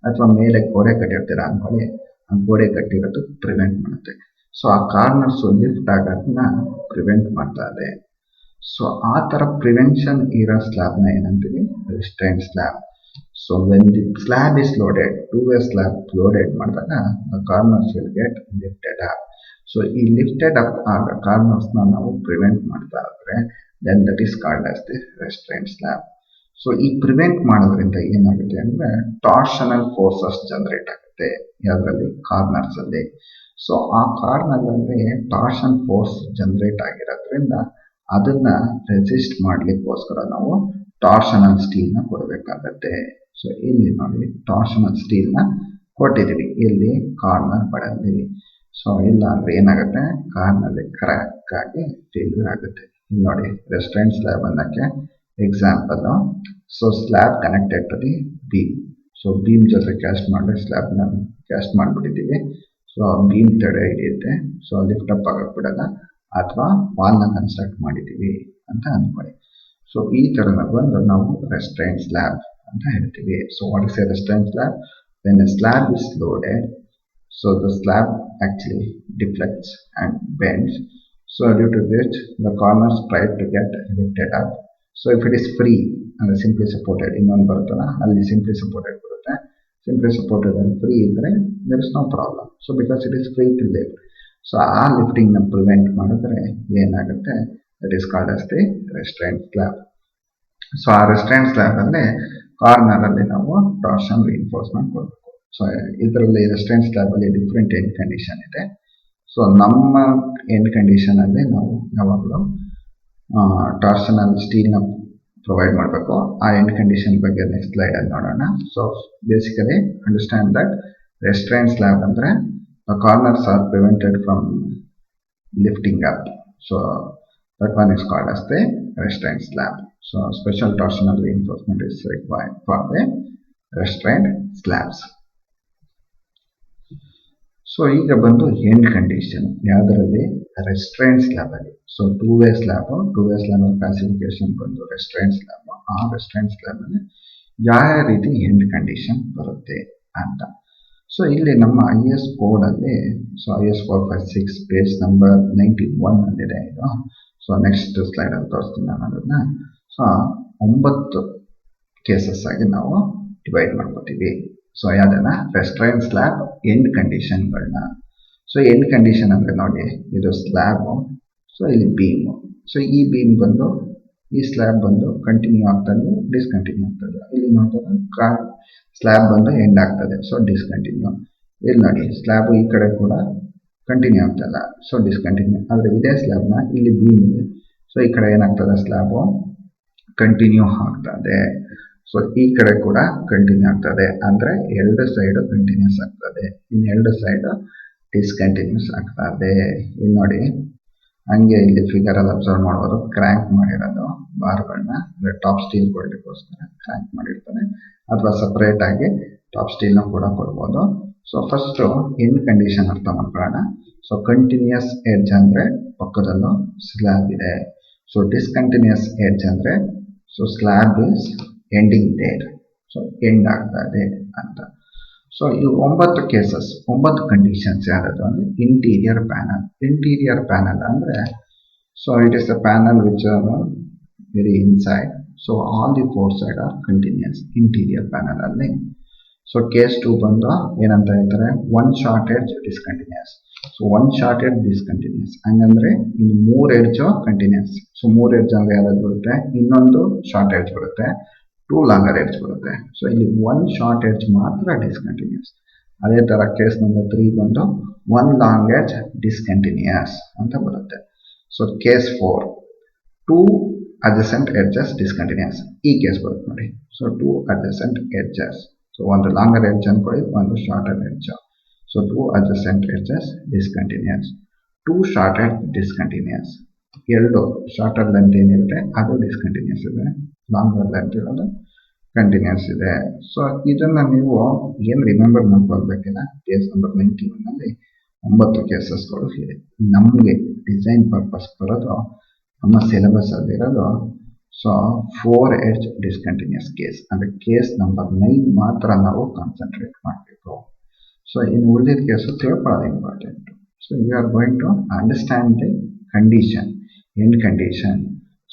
ಅಥವಾ ಮೇಲೆ ಗೋಡೆ ಕಟ್ಟಿರ್ತೀರ ಅಂದ್ಕೊಳ್ಳಿ, ಆ ಗೋಡೆ ಕಟ್ಟಿರೋದು ಪ್ರಿವೆಂಟ್ ಮಾಡುತ್ತೆ. ಸೊ ಆ ಕಾರ್ನರ್ಸ್ ಲಿಫ್ಟ್ ಆಗೋದನ್ನ ಪ್ರಿವೆಂಟ್ ಮಾಡ್ತಾ ಇದೆ. ಸೊ ಆ ಥರ ಪ್ರಿವೆನ್ಷನ್ ಇರೋ ಸ್ಲ್ಯಾಬ್ನ ಏನಂತೀವಿ, restraint slab. So when the slab is loaded, two way slab loaded ಮಾಡಿದಾಗ the corners will get lifted up. So ಈ ಲಿಫ್ಟೆಡ್ ಅಪ್ ಆಗ ಕಾರ್ನರ್ಸ್ನ ನಾವು ಪ್ರಿವೆಂಟ್ ಮಾಡ್ತಾ ಇದ್ರೆ then that is called as the restraint slab. So ಈ ಪ್ರಿವೆಂಟ್ ಮಾಡೋದ್ರಿಂದ ಏನಾಗುತ್ತೆ ಅಂದರೆ ಟಾರ್ಷನಲ್ ಫೋರ್ಸಸ್ ಜನರೇಟ್ ಆಗುತ್ತೆ ಯಾವುದರಲ್ಲಿ, ಕಾರ್ನರ್ಸ್ ಅಲ್ಲಿ. ಸೊ ಆ ಕಾರ್ನರ್ನಲ್ಲಿ ಟಾರ್ಷನ್ ಫೋರ್ಸ್ ಜನರೇಟ್ ಆಗಿರೋದ್ರಿಂದ ಅದನ್ನ ರೆಸಿಸ್ಟ್ ಮಾಡ್ಲಿಕ್ಕೋಸ್ಕರ ನಾವು ಟಾರ್ಷನಲ್ ಸ್ಟೀಲ್ನ ಕೊಡಬೇಕಾಗತ್ತೆ. ಸೊ ಇಲ್ಲಿ ನೋಡಿ ಟಾರ್ಷನಲ್ ಸ್ಟೀಲ್ನ ಕೊಟ್ಟಿದ್ದೀವಿ ಇಲ್ಲಿ ಕಾರ್ನರ್ ಬಡಲ್ಲಿ. ಸೊ ಇಲ್ಲ ಅಂದ್ರೆ ಏನಾಗುತ್ತೆ, ಕಾರ್ನಲ್ಲಿ ಕ್ರ್ಯಾಕ್ ಆಗಿ ಫೇಲ್ಯೂರ್ ಆಗುತ್ತೆ. ಇಲ್ಲಿ ನೋಡಿ ರೆಸ್ಟ್ರೈಂಟ್ ಸ್ಲ್ಯಾಬ್ ಅನ್ನಕ್ಕೆ example. So slab connected to the beam. So beam ಜೊತೆ ಕ್ಯಾಸ್ಟ್ ಮಾಡಿ ಸ್ಲ್ಯಾಬ್ನ ಕ್ಯಾಸ್ಟ್ ಮಾಡಿಬಿಟ್ಟಿದ್ದೀವಿ. ಸೊ ಬೀಮ್ ತಡೆ ಹಿಡಿಯುತ್ತೆ, ಸೊ ಲಿಫ್ಟ್ ಅಪ್ ಆಗಕ್ಕೆ ಬಿಡಲ್ಲ, ಅಥವಾ ವಾಲ್ನ ಕನ್ಸ್ಟ್ರಕ್ಟ್ ಮಾಡಿದ್ದೀವಿ ಅಂತ ಅಂದ್ಕೊಳ್ಳಿ. ಸೊ ಈ ಥರದ ಬಂದು ನಾವು ರೆಸ್ಟ್ರೈಂಟ್ ಸ್ಲ್ಯಾಬ್ ಅಂತ ಹೇಳ್ತೀವಿ. So what is a restraint slab? When a slab is loaded, so the slab actually deflects and bends, so due to which the corners try to get lifted up. So if it is free and simply supported, ಇನ್ನೊಂದು ಬರುತ್ತಲ್ಲ ಅಲ್ಲಿ simply supported ಬರುತ್ತೆ, simply supported and free ಇದ್ರೆ there is no problem. So because it is free to lift, so ಆ lifting ನ prevent ಮಾಡಿದ್ರೆ ಏನಾಗುತ್ತೆ, that is called as the restraint slab. So ಆ ರೆಸ್ಟ್ರೈಂಟ್ ಸ್ಲ್ಯಾಬ್ ಅಲ್ಲಿ ಕಾರ್ನರ್ ಅಲ್ಲಿ ನಾವು ಟಾರ್ಷನ್ ರಿಇನ್ಫೋರ್ಸ್ಮೆಂಟ್ ಕೊಡಬೇಕು. ಸೊ ಇದರಲ್ಲಿ ರೆಸ್ಟ್ರೈಂಟ್ ಸ್ಲ್ಯಾಬ್ ಅಲ್ಲಿ ಡಿಫ್ರೆಂಟ್ ಎಂಡ್ ಕಂಡೀಷನ್ ಇದೆ. ಸೊ ನಮ್ಮ ಎಂಡ್ ಕಂಡೀಷನ್ ಅಲ್ಲಿ ನಾವು ಯಾವಾಗಲೂ ಟಾರ್ಷನಲ್ ಸ್ಟೀಲ್ನ ಪ್ರೊವೈಡ್ ಮಾಡಬೇಕು. ಆ ಎಂಡ್ ಕಂಡೀಷನ್ ಬಗ್ಗೆ ನೆಕ್ಸ್ಟ್ ಸ್ಲೈಡ್ ಅಲ್ಲಿ ನೋಡೋಣ. So basically understand that restraint slab ಅಂದ್ರೆ the corners are prevented from lifting up. So that one is called as the restraint slab. So special torsional reinforcement is required for the restraint slabs. So ಈಗ ಬಂದು end condition ಯಾವುದರಲ್ಲಿ, ರೆಸ್ಟ್ರೈಂಟ್ slab ಅಲ್ಲಿ. So two-way slab classification ಬಂದು ರೆಸ್ಟ್ರೈಂಟ್ slab. ಆ ರೆಸ್ಟ್ರೈಂಟ್ slab ಅಲ್ಲಿ ಯಾವ ರೀತಿ end condition ಬರುತ್ತೆ ಅಂತ. ಸೊ ಇಲ್ಲಿ ನಮ್ಮ IS ಕೋಡ್ ಅಲ್ಲಿ, ಸೊ IS 456 ಪೇಜ್ ನಂಬರ್ 91 ಅಲ್ಲಿದೆ ಇದು. ಸೊ ನೆಕ್ಸ್ಟ್ ಸ್ಲೈಡ್ ಅಲ್ಲಿ ತೋರಿಸ್ತೀನಿ ನಾನು ಅದನ್ನ. ಸೊ 9 ಕೇಸಸ್ ಆಗಿ ನಾವು ಡಿವೈಡ್ ಮಾಡ್ಕೋತೀವಿ. ಸೊ ಯಾವುದನ್ನ, ರೆಸ್ಟ್ರೈಂಟ್ ಸ್ಲ್ಯಾಬ್ ಎಂಡ್ ಕಂಡೀಷನ್ಗಳನ್ನ. ಸೊ ಎಂಡ್ ಕಂಡೀಷನ್ ಅಂದ್ರೆ ನೋಡಿ ಇದು ಸ್ಲ್ಯಾಬ್, ಸೊ ಇಲ್ಲಿ ಬೀಮ್. ಸೊ ಈ ಬೀಮ್ ಬಂದು ಈ ಸ್ಲ್ಯಾಬ್ ಬಂದು ಕಂಟಿನ್ಯೂ ಆಗ್ತದೆ, ಡಿಸ್ಕಂಟಿನ್ಯೂ ಆಗ್ತದೆ. ಇಲ್ಲಿ ನೋಡಿದ್ರೆ ಸ್ಲ್ಯಾಬ್ ಬಂದು ಎಂಡ್ ಆಗ್ತದೆ, ಸೊ ಡಿಸ್ಕಂಟಿನ್ಯೂ. ಇಲ್ಲಿ ನೋಡಿ ಸ್ಲ್ಯಾಬ್ ಈ ಕಡೆ ಕೂಡ ಕಂಟಿನ್ಯೂ ಆಗ್ತಲ್ಲ, ಸೊ ಡಿಸ್ಕಂಟಿನ್ಯೂ. ಆದರೆ ಇದೇ ಸ್ಲ್ಯಾಬ್ನ ಇಲ್ಲಿ ಬೀಮ್ ಇದೆ, ಸೊ ಈ ಕಡೆ ಏನಾಗ್ತದೆ, ಸ್ಲ್ಯಾಬು ಕಂಟಿನ್ಯೂ ಆಗ್ತದೆ. ಸೊ ಈ ಕಡೆ ಕೂಡ ಕಂಟಿನ್ಯೂ ಆಗ್ತದೆ, ಅಂದರೆ ಎರಡು ಸೈಡು ಕಂಟಿನ್ಯೂಸ್ ಆಗ್ತದೆ, ಇನ್ನು ಎರಡು ಸೈಡು ಡಿಸ್ಕಂಟಿನ್ಯೂಸ್ ಆಗ್ತದೆ. ಇಲ್ಲಿ ನೋಡಿ ಹಂಗೆ ಇಲ್ಲಿ ಫಿಗರ್ ಅಲ್ಲಿ ಅಬ್ಸರ್ವ್ ಮಾಡ್ಬೋದು, ಕ್ರ್ಯಾಂಕ್ ಮಾಡಿರೋದು ಬಾರ್ಗಳನ್ನ, ಟಾಪ್ ಸ್ಟೀಲ್ ಕೊಡಲಿಕ್ಕೋಸ್ಕರ ಕ್ರ್ಯಾಂಕ್ ಮಾಡಿರ್ತಾರೆ, ಅಥವಾ ಸಪ್ರೇಟ್ ಆಗಿ ಟಾಪ್ ಸ್ಟೀಲ್ನ ಕೂಡ ಕೊಡ್ಬೋದು. ಸೊ ಫಸ್ಟ್ ಎಂಡ್ ಕಂಡೀಷನ್ ಅರ್ಥ ಮಾಡ್ಕೊಳ್ಳೋಣ. ಸೊ ಕಂಟಿನ್ಯೂಸ್ ಎಡ್ಜ್ ಅಂದ್ರೆ ಪಕ್ಕದಲ್ಲೂ ಸ್ಲ್ಯಾಬ್ ಇದೆ. ಸೊ ಡಿಸ್ಕಂಟಿನ್ಯೂಸ್ ಎಡ್ಜ್ ಅಂದ್ರೆ so slab is ending there, so end ಆಗ್ತದೆ ಅಂತ. ಸೊ ಈ 9 ಕೇಸಸ್, 9 ಕಂಡೀಷನ್ಸ್ ಯಾವುದು ಅಂದ್ರೆ ಇಂಟೀರಿಯರ್ ಪ್ಯಾನಲ್. ಇಂಟೀರಿಯರ್ ಪ್ಯಾನಲ್ ಅಂದ್ರೆ so it is the panel which are very inside. So all the 4 side are continuous interior panel ಅಲ್ಲಿ. So case 2 ಬಂದು ಏನಂತ ಹೇಳ್ತಾರೆ, one short edge discontinuous. So one short edge discontinuous ಹಂಗಂದ್ರೆ ಇನ್ನು 3 edge continuous. So 3 edge ಅಂದ್ರೆ ಯಾವ್ದು ಬರುತ್ತೆ, ಇನ್ನೊಂದು ಶಾರ್ಟ್ ಎಡ್ಜ್ ಬರುತ್ತೆ, 2 ಲಾಂಗರ್ ಎಡ್ಜ್ ಬರುತ್ತೆ. ಸೊ ಇಲ್ಲಿ 1 ಶಾರ್ಟ್ ಎಡ್ಜ್ ಮಾತ್ರ ಡಿಸ್ಕಂಟಿನ್ಯೂಸ್. ಅದೇ ತರ ಕೇಸ್ ನಂಬರ್ 3 ಬಂದು 1 ಲಾಂಗ್ ಎಡ್ಜ್ ಡಿಸ್ಕಂಟಿನ್ಯೂಸ್ ಅಂತ ಬರುತ್ತೆ. So case 4 2 adjacent edges discontinuous. ಈ ಕೇಸ್ ಬರುತ್ತೆ ನೋಡಿ. So 2 adjacent edges. ಸೊ ಒಂದು ಲಾಂಗರ್ ಎಡ್ಜ್ ಅನ್ಕೊಳ್ಳಿ, ಒಂದು shorter edge. So 2 adjacent edges discontinuous, 2 short edge discontinuous. ಎರಡು ಶಾರ್ಟರ್ ಲೆಂತ್ ಏನಿರುತ್ತೆ ಅದು ಡಿಸ್ಕಂಟಿನ್ಯೂಸ್ ಇದೆ, ಲಾಂಗರ್ ಲೆಂತ್ ಇರೋದು ಕಂಟಿನ್ಯೂಸ್ ಇದೆ. ಸೊ ಇದನ್ನ ನೀವು ಏನು ರಿಮೆಂಬರ್ ಮಾಡ್ಕೊಳ್ಬೇಕಿಲ್ಲ, ಪೇಜ್ ನಂಬರ್ 91 ಅಲ್ಲಿ 9 ಕೇಸಸ್ಗಳು ಇದೆ. ನಮಗೆ ಡಿಸೈನ್ ಪರ್ಪಸ್ ಬರೋದು ನಮ್ಮ ಸಿಲೆಬಸ್ ಅಲ್ಲಿರೋದು ಸೊ 4 ಎಡ್ಜ್ ಡಿಸ್ಕಂಟಿನ್ಯೂಸ್ ಕೇಸ್ ಅಂದರೆ ಕೇಸ್ ನಂಬರ್ 9 ಮಾತ್ರ ನಾವು ಕಾನ್ಸಂಟ್ರೇಟ್ ಮಾಡಬೇಕು. ಸೊ ಇನ್ನು ಉಳಿದಿದ್ದ ಕೇಸು ತಿಳ್ಕೊಳ್ಳೋದು important. So you are going to understand the condition, end condition.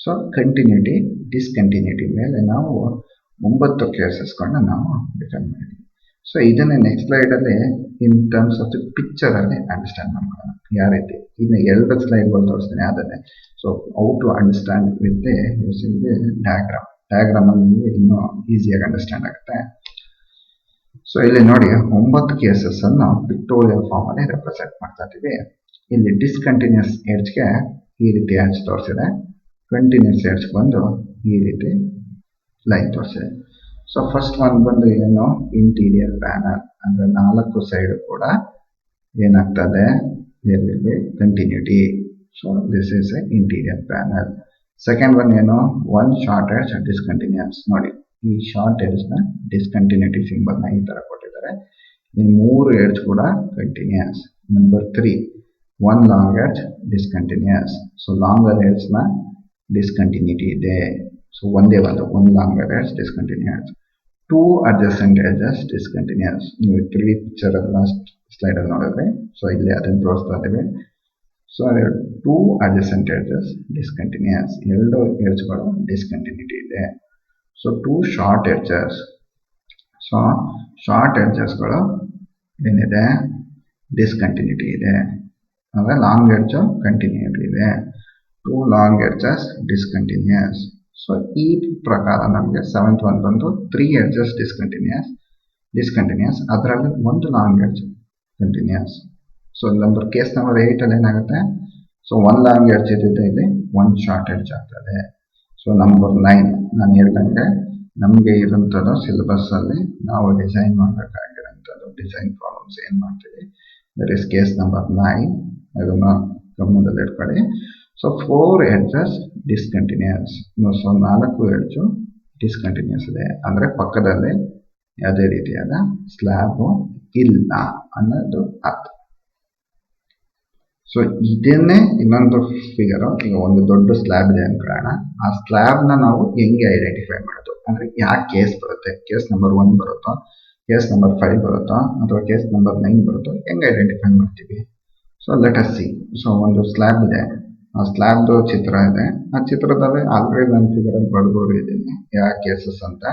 So continuity discontinuity ಮೇಲೆ ನಾವು 9 ಕೇಸಸ್ಗಳನ್ನ ನಾವು ಡಿಫೈನ್ ಮಾಡಿದ್ವಿ. ಸೊ ಇದನ್ನೇ ನೆಕ್ಸ್ಟ್ ಸ್ಲೈಡಲ್ಲಿ ಇನ್ ಟರ್ಮ್ಸ್ ಆಫ್ ದಿ ಪಿಕ್ಚರಲ್ಲಿ ಅಂಡರ್ಸ್ಟ್ಯಾಂಡ್ ಮಾಡ್ಕೊಳ್ಳೋಣ ಯಾವ ರೀತಿ. ಇನ್ನು 2 ಸ್ಲೈಡ್ಗಳು ತೋರಿಸ್ತೀನಿ ಅದನ್ನೇ. So how to understand with using the ಡಯಾಗ್ರಾಮಲ್ಲಿ ನಿಮಗೆ ಇನ್ನೂ ಈಸಿಯಾಗಿ ಅಂಡರ್ಸ್ಟ್ಯಾಂಡ್ ಆಗುತ್ತೆ. ಸೊ ಇಲ್ಲಿ ನೋಡಿ 9 ಕೇಸಸ್ ಅನ್ನು ಪಿಕ್ಟೋರಿಯಲ್ ಫಾರ್ಮ್ ಅಲ್ಲಿ ರೆಪ್ರೆಸೆಂಟ್ ಮಾಡ್ತಾ ಇದ್ದೀವಿ. ಇಲ್ಲಿ ಡಿಸ್ಕಂಟಿನ್ಯೂಸ್ ಎಡ್ಜ್ಗೆ ಈ ರೀತಿ ಎಡ್ಜ್ ತೋರಿಸಿದೆ, ಕಂಟಿನ್ಯೂಸ್ ಎಡ್ಜ್ ಬಂದು ಈ ರೀತಿ ಲೈನ್ ತೋರಿಸಿದೆ. ಸೊ ಫಸ್ಟ್ ಒನ್ ಬಂದು ಏನು, ಇಂಟೀರಿಯರ್ ಪ್ಯಾನಲ್ ಅಂದ್ರೆ 4 ಸೈಡ್ ಕೂಡ ಏನಾಗ್ತದೆ, there will be continuity. So this is a interior panel. Second one ಏನು, ಒನ್ ಶಾರ್ಟ್ ಎಡ್ಜ್ ಡಿಸ್ಕಂಟಿನ್ಯೂಸ್. ನೋಡಿ ಈ ಶಾರ್ಟ್ ಎಡ್ಜ್ ನ ಡಿಸ್ಕಂಟಿನ್ಯೂಟಿ ಸಿಂಬಲ್ ನ ಈ ತರ ಕೊಟ್ಟಿದ್ದಾರೆ. ಇನ್ನು 3 ಎಡ್ಜ್ ಕೂಡ continuous. Number 3 one long edge discontinuous. So longer edge ನ ಡಿಸ್ಕಂಟಿನ್ಯೂಟಿ ಇದೆ. ಸೊ ಒಂದೇ ಒಂದು longer edge discontinuous. 2 adjacent edges discontinuous. ನೀವು 3D ಪಿಕ್ಚರ್ ಲಾಸ್ಟ್ ಸ್ಲೈಡ್ ಅಲ್ಲಿ ನೋಡಿದ್ರೆ ಸೊ ಇಲ್ಲಿ ಅದನ್ನು ತೋರಿಸ್ತಾ ಇದ್ದೀವಿ. ಸೊ 2 adjacent edges discontinuous, 2 ಎಡ್ಜ್ಗಳು ಡಿಸ್ಕಂಟಿನ್ಯೂಟಿ ಇದೆ. So 2 short edges. So short ಎಡ್ಜಸ್ಗಳು ಏನಿದೆ, ಡಿಸ್ಕಂಟಿನ್ಯೂಟಿ ಇದೆ. ಅಂದ್ರೆ ಲಾಂಗ್ ಎಡ್ಜ್ ಕಂಟಿನ್ಯೂಟಿ ಇದೆ. 2 ಲಾಂಗ್ ಎಡ್ಜಸ್ ಡಿಸ್ಕಂಟಿನ್ಯೂಸ್. ಸೊ ಈ ಪ್ರಕಾರ ನಮಗೆ 7th ಒನ್ ಬಂದು 3 ಎಡ್ಜಸ್ ಡಿಸ್ಕಂಟಿನ್ಯೂಸ್, ಅದರಲ್ಲಿ ಒಂದು long edge continuous. So case number 8 ಅಲ್ಲಿ ಏನಾಗುತ್ತೆ, ಸೊ 1 ಲಾಂಗ್ ಎಡ್ಜ್ ಇದ್ದಿದ್ದು ಇಲ್ಲಿ 1 ಶಾರ್ಟ್ ಎಡ್ಜ್ ಆಗ್ತದೆ. ಸೊ ನಂಬರ್ 9 ನಾನು ಹೇಳ್ದಂಗೆ ನಮಗೆ ಇರುವಂಥದ್ದು ಸಿಲೆಬಸ್ ಅಲ್ಲಿ ನಾವು ಡಿಸೈನ್ ಮಾಡಬೇಕಾಗಿರೋಂಥದ್ದು ಡಿಸೈನ್ ಪ್ರಾಬ್ಲಮ್ಸ್ ಏನ್ ಮಾಡ್ತೀವಿ, ದಟ್ ಇಸ್ ಕೇಸ್ ನಂಬರ್ 9. ಅದನ್ನ ಗಮನದಲ್ಲಿ ಇಟ್ಕೊಳ್ಳಿ. So 4 edges discontinuous. So 4 edge discontinuous ಇದೆ, ಅಂದ್ರೆ ಪಕ್ಕದಲ್ಲಿ ಯಾವುದೇ ರೀತಿಯಾದ ಸ್ಲ್ಯಾಬ್ ಇಲ್ಲ ಅನ್ನೋದು ಅರ್ಥ. ಸೊ ಇದನ್ನೇ ಇನ್ನೊಂದು ಫಿಗರ್. ಈಗ ಒಂದು ದೊಡ್ಡ ಸ್ಲ್ಯಾಬ್ ಇದೆ ಅನ್ಕೊಳ್ಳೋಣ. ಆ ಸ್ಲ್ಯಾಬ್ ನ ನಾವು ಹೆಂಗೆ ಐಡೆಂಟಿಫೈ ಮಾಡೋದು, ಅಂದ್ರೆ ಯಾವ ಕೇಸ್ ಬರುತ್ತೆ, ಕೇಸ್ ನಂಬರ್ 1 ಬರುತ್ತೋ, ಕೇಸ್ ನಂಬರ್ 5 ಬರುತ್ತೋ, ಅಥವಾ ಕೇಸ್ ನಂಬರ್ 9 ಬರುತ್ತೋ, ಹೆಂಗೆ ಐಡೆಂಟಿಫೈ ಮಾಡ್ತೀವಿ. So let us see. So ಒಂದು ಸ್ಲ್ಯಾಬ್ ಇದೆ, ಆ ಸ್ಲ್ಯಾಬ್ದು ಚಿತ್ರ ಇದೆ. ಆ ಚಿತ್ರದಲ್ಲಿ ಆಲ್ರೆಡಿ ನಾನು ಫಿಗರ್ ಅಲ್ಲಿ ಬಡ್ಕೊಂಡಿದ್ದೀನಿ ಯಾವ ಕೇಸಸ್ ಅಂತ.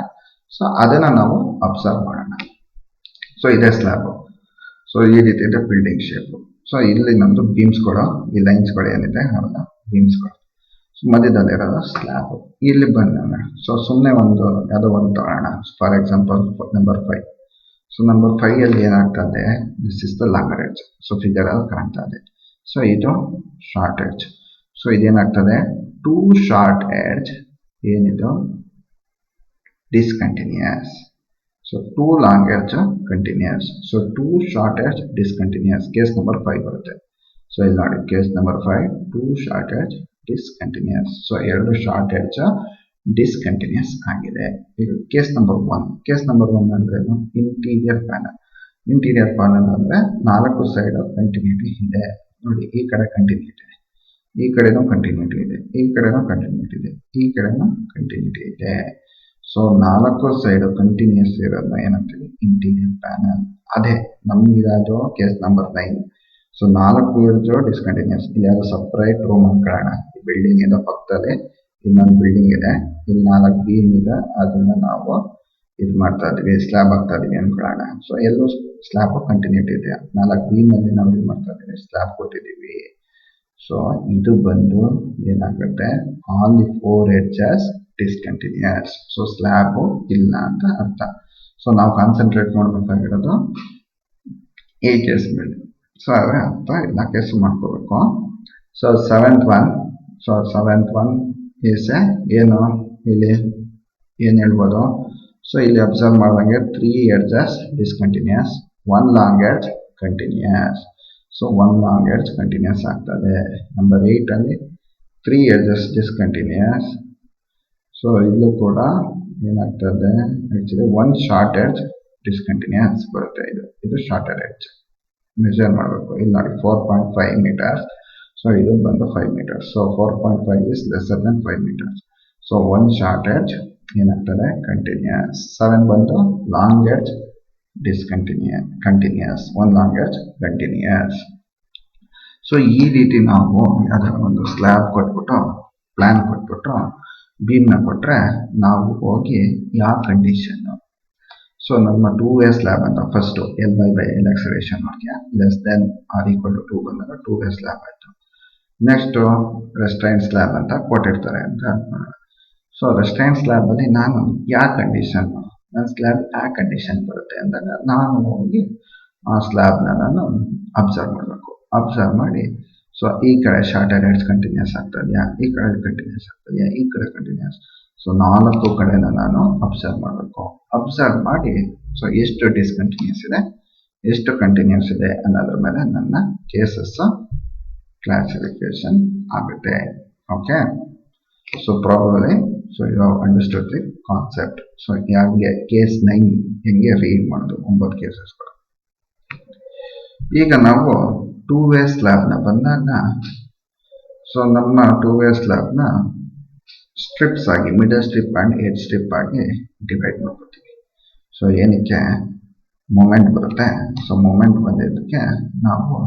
ಸೊ ಅದನ್ನ ನಾವು ಅಬ್ಸರ್ವ್ ಮಾಡೋಣ. ಸೊ ಇದೇ ಸ್ಲ್ಯಾಬ್. ಸೊ ಈ ರೀತಿ ಇದೆ ಬಿಲ್ಡಿಂಗ್ ಶೇಪ್. ಸೊ ಇಲ್ಲಿ ನಮ್ದು ಬೀಮ್ಸ್ಗಳು, ಈ ಲೈನ್ಸ್ಗಳು ಏನಿದೆ ಅವೆಲ್ಲ ಬೀಮ್ಸ್ಗಳು. ಸೊ ಮಧ್ಯದಲ್ಲಿ ಇರೋದು ಸ್ಲ್ಯಾಬ್. ಇಲ್ಲಿ ಬಂದ ಸೊ ಸುಮ್ಮನೆ ಯಾವುದೋ ಒಂದು ತಗೋಣ. For example number 5. So number 5 ಅಲ್ಲಿ ಏನಾಗ್ತದೆ, this is the longer edge. So figure ಅಲ್ಲಿ ಕಾಣ್ತಾ ಇದೆ. ಸೊ ಇದು ಶಾರ್ಟ್ ಎಡ್ಜ್. ಸೊ ಇದೇನಾಗ್ತದೆ, 2 ಶಾರ್ಟ್ ಎಡ್ಜ್ ಏನಿದು discontinuous. So 2 long edge continuous. So 2 short edge discontinuous. Case number 5 ಬರುತ್ತೆ. ಸೊ ಇಲ್ಲಿ ನೋಡಿ case number 5, 2 short edge discontinuous. So 2 short edge discontinuous ಆಗಿದೆ. ಈಗ ಕೇಸ್ ನಂಬರ್ 1. ಕೇಸ್ ನಂಬರ್ 1 ಅಂದ್ರೆ interior panel. Interior panel ಅಂದ್ರೆ 4 side continuity ಇದೆ. ನೋಡಿ ಈ ಕಡೆ ಕಂಟಿನ್ಯೂಟಿ ಇದೆ, ಈ ಕಡೆನೂ ಕಂಟಿನ್ಯೂಟಿ ಇದೆ, ಈ ಕಡೆನೂ ಕಂಟಿನ್ಯೂಟಿ ಇದೆ, ಈ ಕಡೆನೂ ಕಂಟಿನ್ಯೂಟಿ ಇದೆ. ಸೊ 4 ಸೈಡ್ ಕಂಟಿನ್ಯೂಸ್ ಇರೋದನ್ನ ಏನಂತೀವಿ, ಇಂಟೀರಿಯರ್ ಪ್ಯಾನಲ್. ಅದೇ ನಮ್ಗಿರೋದು case number 9. So 4 edge discontinuous. ಇಲ್ಲಿ ಯಾವ್ದು ಸಪ್ರೇಟ್ ರೂಮ್ ಅನ್ಕೊಳ್ಳೋಣ. ಈ ಬಿಲ್ಡಿಂಗ್ ಇದೆ, ಪಕ್ಕದಲ್ಲಿ ಇನ್ನೊಂದು ಬಿಲ್ಡಿಂಗ್ ಇದೆ, ಇಲ್ಲಿ 4 ಬೀಮ್ ಇದೆ, ಅದನ್ನ ನಾವು ಇದು ಮಾಡ್ತಾ ಇದೀವಿ, ಸ್ಲ್ಯಾಬ್ ಆಗ್ತಾ ಇದೀವಿ ಅನ್ಕೊಳ್ಳೋಣ. ಸೊ ಎಲ್ಲೂ ಸ್ಲ್ಯಾಬ್ ಕಂಟಿನ್ಯೂಟಿ ಇದೆ. 4 ಬೀಮ್ ಅಲ್ಲಿ ನಾವು ಏನ್ ಮಾಡ್ತಾ ಇದೀವಿ, ಸ್ಲ್ಯಾಬ್ ಕೊಟ್ಟಿದೀವಿ. ಸೊ ಇದು ಬಂದು ಏನಾಗುತ್ತೆ, all the 4 edges discontinuous. So slab ಇಲ್ಲ ಅಂತ ಅರ್ಥ. ಸೊ ನಾವು ಕಾನ್ಸಂಟ್ರೇಟ್ ಮಾಡಬೇಕಾಗಿರೋದು ಈ ಕೇಸ್ ಮೇಲೆ. ಸೊ ಅದೇ ಅರ್ಥ ಎಲ್ಲ ಕೇಸ್ ಮಾಡ್ಕೋಬೇಕು. So 7th one. So 7th one is ಏನು, ಇಲ್ಲಿ ಏನ್ ಹೇಳ್ಬೋದು. ಸೊ ಇಲ್ಲಿ ಅಬ್ಸರ್ವ್ ಮಾಡಿದಂಗೆ 3 edges discontinuous, 1 long edge continuous. So 1 long edge continuous ಆಗ್ತದೆ. ನಂಬರ್ 8 ಅಲ್ಲಿ 3 ಎಡ್ಜಸ್ ಡಿಸ್ಕಂಟಿನ್ಯೂಸ್. ಸೊ ಇಲ್ಲೂ ಕೂಡ ಏನಾಗ್ತದೆ, ಆಕ್ಚುಲಿ 1 ಶಾರ್ಟ್ ಎಡ್ಜ್ ಡಿಸ್ಕಂಟಿನ್ಯೂಸ್ ಬರುತ್ತೆ. ಇದು ಶಾರ್ಟರ್ ಎಡ್ಜ್. ಮೆಜರ್ ಮಾಡಬೇಕು. ಇಲ್ಲಿ ನೋಡಿ 4.5 meters. ಸೊ ಇದು ಬಂದು 5 meters. So 4.5 is lesser than 5 meters. So ಒಂದು ಶಾರ್ಟ್ ಎಡ್ಜ್ ಏನಾಗ್ತದೆ ಕಂಟಿನ್ಯೂಸ್. 7 ಬಂದು ಲಾಂಗ್ ಎಡ್ಜ್ ಕಂಟಿನ್ಯೂಸ್. ಒಂದು ಲಾಂಗ್ ಎಡ್ಜ್ ಕಂಟಿನ್ಯೂಸ್. ಸೊ ಈ ರೀತಿ ನಾವು ಅದರ ಒಂದು ಸ್ಲ್ಯಾಬ್ ಕೊಟ್ಬಿಟ್ಟು ಪ್ಲಾನ್ ಕೊಟ್ಬಿಟ್ಟು ಬೀಮ್ನ ಕೊಟ್ರೆ ನಾವು ಹೋಗಿ ಯಾವ ಕಂಡೀಷನ್. ಸೊ ನಮ್ಮ 2-way ಸ್ಲ್ಯಾಬ್ ಅಂತ ಫಸ್ಟ್ Ly/Lx ರೇಷಿಯೋ ನೋಡಿ less than or equal to 2 ಬಂದಾಗ 2-way ಸ್ಲ್ಯಾಬ್ ಆಯ್ತು. ನೆಕ್ಸ್ಟ್ ರೆಸ್ಟ್ರೈನ್ ಸ್ಲ್ಯಾಬ್ ಅಂತ ಕೊಟ್ಟಿರ್ತಾರೆ ಅಂತ ಅನ್ಕೊಳ್ಳೋಣ. ಸೊ ರೆಸ್ಟ್ರೈನ್ ಸ್ಲ್ಯಾಬ್ ಅಲ್ಲಿ ನಾನು ಯಾವ ಕಂಡೀಷನ್, ನನ್ನ ಸ್ಲ್ಯಾಬ್ ಯಾವ ಕಂಡೀಷನ್ ಬರುತ್ತೆ ಅಂದಾಗ ನಾನು ಹೋಗಿ ಆ ಸ್ಲ್ಯಾಬ್ನ ನಾನು ಅಬ್ಸರ್ವ್ ಮಾಡಬೇಕು. ಅಬ್ಸರ್ವ್ ಮಾಡಿ ಸೊ ಈ ಕಡೆ ಶಾರ್ಟರ್ ಎಡ್ಜ್ ಕಂಟಿನ್ಯೂಸ್ ಆಗ್ತದೆಯಾ, ಈ ಕಡೆ ಕಂಟಿನ್ಯೂಸ್ ಆಗ್ತದೆಯಾ, ಈ ಕಡೆ ಕಂಟಿನ್ಯೂಸ್. ಸೊ 4 ಕಡೆನ ನಾನು ಅಬ್ಸರ್ವ್ ಮಾಡಬೇಕು. ಅಬ್ಸರ್ವ್ ಮಾಡಿ ಸೊ ಎಷ್ಟು ಡಿಸ್ಕಂಟಿನ್ಯೂಸ್ ಇದೆ, ಎಷ್ಟು ಕಂಟಿನ್ಯೂಸ್ ಇದೆ ಅನ್ನೋದ್ರ ಮೇಲೆ ನನ್ನ ಕೇಸಸ್ ಕ್ಲಾಸಿಫಿಕೇಶನ್ ಆಗುತ್ತೆ. Okay, so probably so you have understood the concept. So ಯಾಕೆ ಕೇಸ್ 9 ಹೆಂಗೆ ರೀಡ್ ಮಾಡೋದು, 9 ಕೇಸಸ್ಗಳು. ಈಗ ನಾವು 2-way ಸ್ಲ್ಯಾಬ್ನ ಬಂದಾಗ ಸೊ ನಮ್ಮ 2-way ಸ್ಲ್ಯಾಬ್ನ ಸ್ಟ್ರಿಪ್ಸ್ ಆಗಿ middle strip and edge strip ಆಗಿ ಡಿವೈಡ್ ಮಾಡ್ಕೊತೀವಿ. ಸೊ ಏನಕ್ಕೆ ಮೂಮೆಂಟ್ ಬರುತ್ತೆ. ಸೊ ಮೂಮೆಂಟ್ ಬಂದಿದ್ದಕ್ಕೆ ನಾವು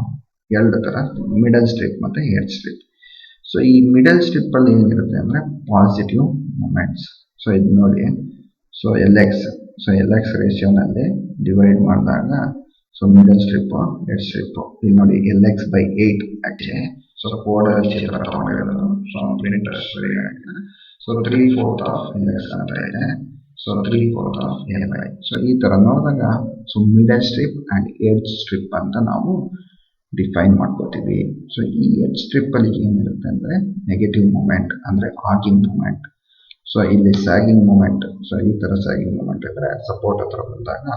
ಎರಡು ಥರ ಮಿಡಲ್ ಸ್ಟ್ರಿಪ್ ಮತ್ತು ಎಡ್ಜ್ ಸ್ಟ್ರಿಪ್. ಸೊ ಈ ಮಿಡಲ್ ಸ್ಟ್ರಿಪ್ಪಲ್ಲಿ ಏನಿರುತ್ತೆ ಅಂದರೆ ಪಾಸಿಟಿವ್ ಮೂಮೆಂಟ್ಸ್. ಸೊ ಇದು ನೋಡಿ, ಸೊ Lx ರೇಷಿಯೋನಲ್ಲಿ ಡಿವೈಡ್ ಮಾಡಿದಾಗ so middle strip edge strip ಇಲ್ಲಿ ನೋಡಿ Lx/8 ಆಕ್ಚುಲಿ. ಸೊ ಕೋಡಲ್ ಚಿತ್ರ ತಗೊಂಡಿರೋದು. So printer so 3/4 of Lx ಅಂತ ಇದೆ. So 3/4 of Ly. ಸೊ ಈ ತರ ನೋಡಿದಾಗ so middle strip and edge strip ಅಂತ ನಾವು ಡಿಫೈನ್ ಮಾಡ್ಕೋತೀವಿ. ಸೊ ಈ ಎಡ್ಜ್ ಸ್ಟ್ರಿಪ್ ಅಲ್ಲಿ ಏನಿರುತ್ತೆ ಅಂದ್ರೆ ನೆಗೆಟಿವ್ ಮೂಮೆಂಟ್ ಅಂದ್ರೆ ಆಗಿಂಗ್ ಮೂಮೆಂಟ್. ಸೊ ಇಲ್ಲಿ ಸ್ಯಾಗಿಂಗ್ ಮೂಮೆಂಟ್. ಸೊ ಈ ತರ ಸ್ಯಾಗಿಂಗ್ ಮೂಮೆಂಟ್ ಇದ್ರೆ ಸಪೋರ್ಟ್ ಹತ್ರ ಬಂದಾಗ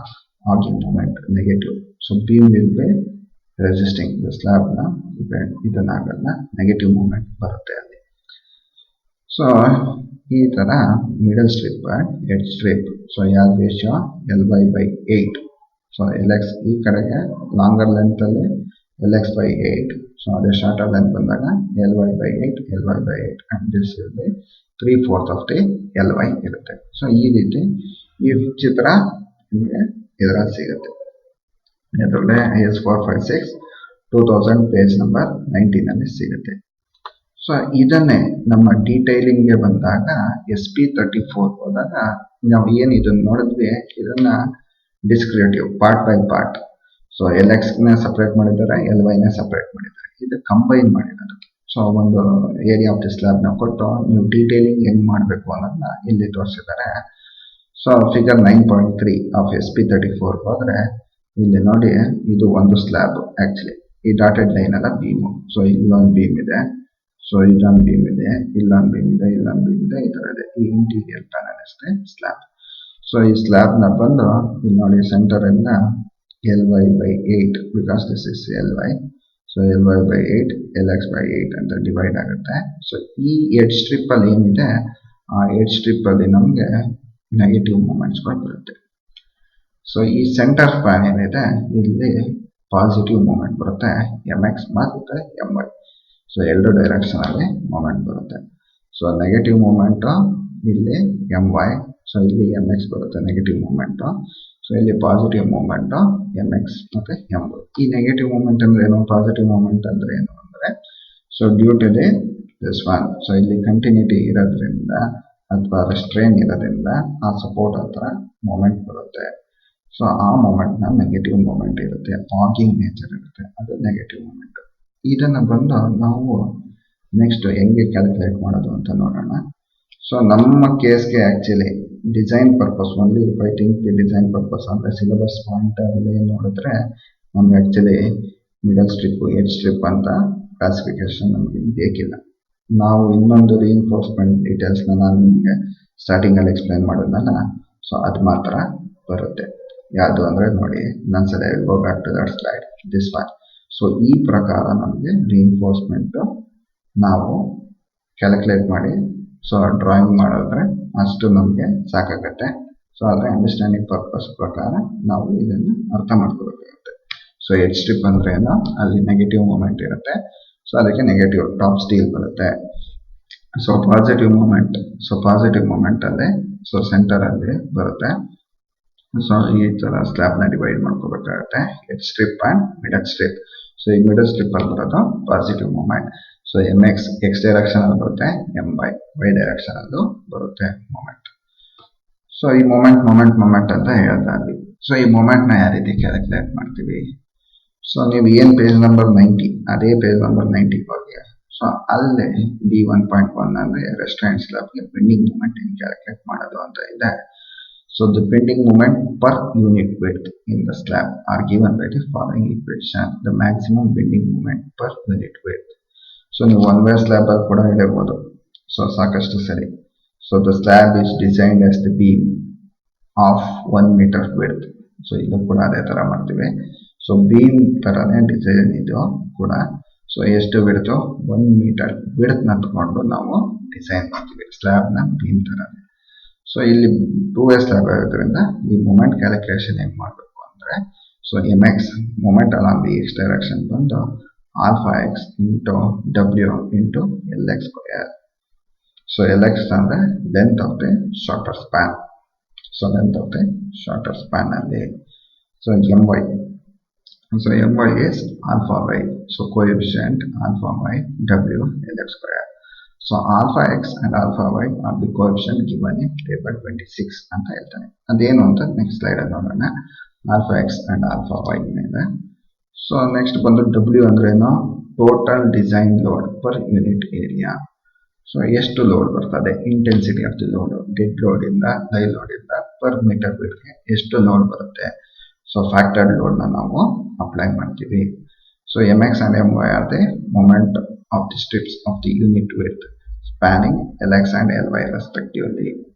hogging moment negative. So beam will be resisting the slab ನ ಇದನ್ನಾಗಲ್ಲ, ನೆಗೆಟಿವ್ ಮೂಮೆಂಟ್ ಬರುತ್ತೆ ಅಲ್ಲಿ. ಸೊ ಈ ತರ middle strip and edge strip. So ಯಾವ ರೇಷಿಯೋ Ly/8. ಸೊ Lx ಈ ಕಡೆಗೆ ಲಾಂಗರ್ ಲೆಂತ್ ಅಲ್ಲಿ Lx/8. ಸೊ ಅದೇ ಶಾರ್ಟರ್ ಲೆಂತ್ ಬಂದಾಗ Ly/8 and this will be 3/4 of the Ly ಇರುತ್ತೆ. ಸೊ ಈ ರೀತಿ ಈ ಚಿತ್ರ ನಿಮಗೆ ಇದರಲ್ಲಿ ಸಿಗುತ್ತೆ. ಇದರಲ್ಲೇ IS456 2000 ಪೇಜ್ ನಂಬರ್ 19 ಅಲ್ಲಿ ಸಿಗುತ್ತೆ. ಸೊ ಇದನ್ನೇ ನಮ್ಮ ಡೀಟೈಲಿಂಗ್ಗೆ ಬಂದಾಗ SP34 ಹೋದಾಗ ನಾವು ಏನು ಇದನ್ನು ನೋಡಿದ್ವಿ, ಇದನ್ನ descriptive part by part. So Lx-ನ ಸಪ್ರೇಟ್ ಮಾಡಿದ್ದಾರೆ, Ly-ನ ಸಪ್ರೇಟ್ ಮಾಡಿದ್ದಾರೆ. ಇದು ಕಂಬೈನ್ ಮಾಡಿರೋದು. ಸೊ ಒಂದು ಏರಿಯಾ ಆಫ್ ದಿ ಸ್ಲ್ಯಾಬ್ನ ಕೊಟ್ಟು ನೀವು ಡೀಟೈಲಿಂಗ್ ಹೆಂಗ್ ಮಾಡಬೇಕು ಅನ್ನೋದನ್ನ ಇಲ್ಲಿ ತೋರಿಸಿದ್ದಾರೆ. ಸೊ ಫಿಗರ್ 9.3 ಆಫ್ SP34 ಹೋದ್ರೆ ಇಲ್ಲಿ ನೋಡಿ, ಇದು ಒಂದು ಸ್ಲ್ಯಾಬ್ ಆಕ್ಚುಲಿ. ಈ ಡಾಟೆಡ್ ಲೈನ್ ಎಲ್ಲ ಬೀಮು. ಸೊ ಇಲ್ಲೊಂದು ಬೀಮ್ ಇದೆ, ಸೊ ಇಲ್ಲೊಂದು ಬೀಮ್ ಇದೆ, ಇಲ್ಲೊಂದು ಬೀಮ್ ಇದೆ, ಇಲ್ಲೊಂದು ಬೀಮ್ ಇದೆ, ಈ ತರ ಇದೆ. ಈ ಇಂಟೀರಿಯರ್ ಪ್ಯಾನಲ್ ಅಷ್ಟೇ ಸ್ಲ್ಯಾಬ್. ಸೊ ಈ ಸ್ಲ್ಯಾಬ್ ನ ಬಂದು ಇಲ್ಲಿ ನೋಡಿ ಸೆಂಟರ್ ಇಂದ Ly/8 because this is Ly. So Ly/8 Lx/8 ಅಂತ ಡಿವೈಡ್ ಆಗುತ್ತೆ. ಸೊ ಈ ಎಡ್ಜ್ ಸ್ಟ್ರಿಪ್ ಅಲ್ಲಿ ಏನಿದೆ, ಆ ಎಡ್ಜ್ ಸ್ಟ್ರಿಪ್ ಅಲ್ಲಿ ನಮಗೆ ನೆಗೆಟಿವ್ ಮೂಮೆಂಟ್ಸ್ಗಳು ಬರುತ್ತೆ. ಸೊ ಈ ಸೆಂಟರ್ ಸ್ಪ್ಯಾನ್ ಏನಿದೆ, ಇಲ್ಲಿ ಪಾಸಿಟಿವ್ ಮೂಮೆಂಟ್ ಬರುತ್ತೆ Mx ಮತ್ತೆ My. ಸೊ ಎರಡು ಡೈರೆಕ್ಷನ್ ಅಲ್ಲಿ ಮೂಮೆಂಟ್ ಬರುತ್ತೆ. ಸೊ ನೆಗೆಟಿವ್ ಮೂಮೆಂಟ್ ಇಲ್ಲಿ My. ಸೊ ಇಲ್ಲಿ Mx ಬರುತ್ತೆ ನೆಗೆಟಿವ್ ಮೂಮೆಂಟ್. ಸೊ ಇಲ್ಲಿ ಪಾಸಿಟಿವ್ ಮೂಮೆಂಟ್ Mx ಮತ್ತೆ My. ಈ ನೆಗೆಟಿವ್ ಮೂಮೆಂಟ್ ಅಂದ್ರೆ ಏನು, ಪಾಸಿಟಿವ್ ಮೂಮೆಂಟ್ ಅಂದ್ರೆ ಏನು ಅಂದ್ರೆ, so due to this one. So ಇಲ್ಲಿ ಕಂಟಿನ್ಯೂಟಿ ಇರೋದ್ರಿಂದ ಅಥವಾ ರೆಸ್ಟ್ರೈನ್ ಇರೋದ್ರಿಂದ ಆ ಸಪೋರ್ಟ್ ಹತ್ರ ಮೂಮೆಂಟ್ ಬರುತ್ತೆ. ಸೊ ಆ ಮೂಮೆಂಟ್ ನ ನೆಗೆಟಿವ್ ಮೂಮೆಂಟ್ ಇರುತ್ತೆ, ಆಗಿಂಗ್ ನೇಚರ್ ಇರುತ್ತೆ, ಅದು ನೆಗೆಟಿವ್ ಮೂಮೆಂಟ್. ಇದನ್ನ ಬಂದು ನಾವು ನೆಕ್ಸ್ಟ್ ಹೆಂಗೆ ಕ್ಯಾಲ್ಕುಲೇಟ್ ಮಾಡೋದು ಅಂತ ನೋಡೋಣ. ಸೊ ನಮ್ಮ ಕೇಸ್ಗೆ actually design purpose only, if I think the design purpose ಅಂದ್ರೆ ಸಿಲೆಬಸ್ ಪಾಯಿಂಟ್ ಅಲ್ಲಿ ನೋಡಿದ್ರೆ ನಮ್ಗೆ actually middle strip edge strip ಅಂತ ಕ್ಲಾಸಿಫಿಕೇಶನ್ ನಮಗೆ ಬೇಕಿಲ್ಲ. ನಾವು ಇನ್ನೊಂದು ರಿಇನ್ಫೋರ್ಸ್ಮೆಂಟ್ ಡೀಟೇಲ್ಸ್ ನಾನು ನಿಮಗೆ ಸ್ಟಾರ್ಟಿಂಗ್ ಅಲ್ಲಿ ಎಕ್ಸ್ಪ್ಲೈನ್ ಮಾಡೋದಲ್ಲ. ಸೊ ಅದು ಮಾತ್ರ ಬರುತ್ತೆ. ಯಾವುದು ಅಂದ್ರೆ ನೋಡಿ, ಇನ್ನೊಂದ್ಸಲ go back to that slide, this one. So ಈ ಪ್ರಕಾರ ನಮಗೆ ರಿಇನ್ಫೋರ್ಸ್ಮೆಂಟ್ ನಾವು ಕ್ಯಾಲ್ಕುಲೇಟ್ ಮಾಡಿ ಸೊ ಡ್ರಾಯಿಂಗ್ ಮಾಡಿದ್ರೆ ಅಷ್ಟು ನಮಗೆ ಸಾಕಾಗತ್ತೆ. ಸೊ ಆದರೆ ಅಂಡರ್ಸ್ಟ್ಯಾಂಡಿಂಗ್ ಪರ್ಪಸ್ ಪ್ರಕಾರ ನಾವು ಇದನ್ನು ಅರ್ಥ ಮಾಡ್ಕೋಬೇಕಾಗುತ್ತೆ. ಸೊ ಎಡ್ ಸ್ಟ್ರಿಪ್ ಅಂದ್ರೆ ಏನು, ಅಲ್ಲಿ ನೆಗೆಟಿವ್ ಮೂಮೆಂಟ್ ಇರುತ್ತೆ. ಸೊ ಅದಕ್ಕೆ ನೆಗೆಟಿವ್ ಟಾಪ್ ಸ್ಟೀಲ್ ಬರುತ್ತೆ. ಸೊ ಪಾಸಿಟಿವ್ ಮೂಮೆಂಟ್ ಅಲ್ಲಿ ಸೊ ಸೆಂಟರ್ ಅಲ್ಲಿ ಬರುತ್ತೆ. ಸೊ ಈ ತರ ಸ್ಲ್ಯಾಬ್ ನ ಡಿವೈಡ್ ಮಾಡ್ಕೋಬೇಕಾಗುತ್ತೆ, edge strip and middle strip. So ಈ ಮಿಡಲ್ ಸ್ಟ್ರಿಪ್ ಅಲ್ಲಿ ಬರೋದು positive moment. So x direction ಅಲ್ಲಿ ಬರುತ್ತೆ, ವೈ ಡೈರೆಕ್ಷನ್ ಅಲ್ಲೂ ಬರುತ್ತೆ ಮೂಮೆಂಟ್. ಸೊ ಈ ಮೂಮೆಂಟ್ ಅಂತ ಹೇಳ್ತಾ ಇದ್ವಿ. ಸೊ ಈ ಮೂಮೆಂಟ್ ನ ಯಾವ ರೀತಿ ಕ್ಯಾಲ್ಕುಲೇಟ್ ಮಾಡ್ತೀವಿ? ಸೊ ನೀವು ಏನ್ ಪೇಜ್ ನಂಬರ್ 90 ಅದೇ ಪೇಜ್ ನಂಬರ್ 90 ಹೋಗಿ, ಸೊ ಅಲ್ಲೇ D1.1 ಅಂದ್ರೆ ರೆಸ್ಟ್ರೈಂಟ್ ಸ್ಲ್ಯಾಬ್ಗೆ ಬೆಂಡಿಂಗ್ ಮೂಮೆಂಟ್ ಹೆಂಗ್ ಕ್ಯಾಲ್ಕುಲೇಟ್ ಮಾಡೋದು ಅಂತ ಇದೆ. So the bending moment per unit width in the slab are given by the following equation. The maximum bending moment per unit width. So ನೀವು one way slab ಅಲ್ಲಿ ಕೂಡ ಹೇಳಿರ್ಬೋದು. So ಸಾಕಷ್ಟು ಸರಿ. So the slab is designed as the beam of 1 metre width. So ಇದು ಕೂಡ ಅದೇ ತರ ಮಾಡ್ತೀವಿ. ಸೊ ಬೀಮ್ ತರನೇ ಡಿಸೈನ್ ಇದು ಕೂಡ. ಸೊ ಎಷ್ಟು ವಿಡ್ತು? 1 ಮೀಟರ್ ವಿಡ್ತ್ ನ ತಗೊಂಡು ನಾವು ಡಿಸೈನ್ ಮಾಡ್ತೀವಿ ಸ್ಲ್ಯಾಬ್ ನ ಬೀಮ್ ತರನೇ. ಸೊ ಇಲ್ಲಿ 2 ಸ್ಲ್ಯಾಬ್ ಆಗೋದ್ರಿಂದ ಈ ಮೂಮೆಂಟ್ ಕ್ಯಾಲ್ಕುಲೇಷನ್ ಹೆಂಗ್ ಮಾಡಬೇಕು ಅಂದ್ರೆ, so mx moment along the X direction ಬಂದು alpha X into W into LX square. So LX ಅಂದ್ರೆ length of the shorter span. So length of the shorter span ಅಲ್ಲಿ. So my. So my is alpha y. So coefficient alpha y w LX square. So alpha x and alpha y are the coefficient given in table 26 ಅಂತ ಹೇಳ್ತಾನೆ. ಅದೇನು ಅಂತ next slide ಅಲ್ಲಿ ನೋಡೋಣ. Alpha x and alpha y ಮೇಲೆ. So next ಬಂದು W ಅಂದ್ರೆ ಏನು? Total design load per unit area. So ಎಷ್ಟು ಲೋಡ್ ಬರ್ತದೆ, intensity of the load, dead load ಇಂದ ಲೈವ್ ಲೋಡ್ ಇಂದ ಪರ್ ಮೀಟರ್ ವಿಡ್ಗೆ ಎಷ್ಟು ಲೋಡ್ ಬರುತ್ತೆ. ಸೊ ಫ್ಯಾಕ್ಟರ್ಡ್ ಲೋಡ್ ನ ನಾವು ಅಪ್ಲೈ ಮಾಡ್ತೀವಿ. So mx and my are the moment of the strips of the unit width spanning Lx and Ly respectively.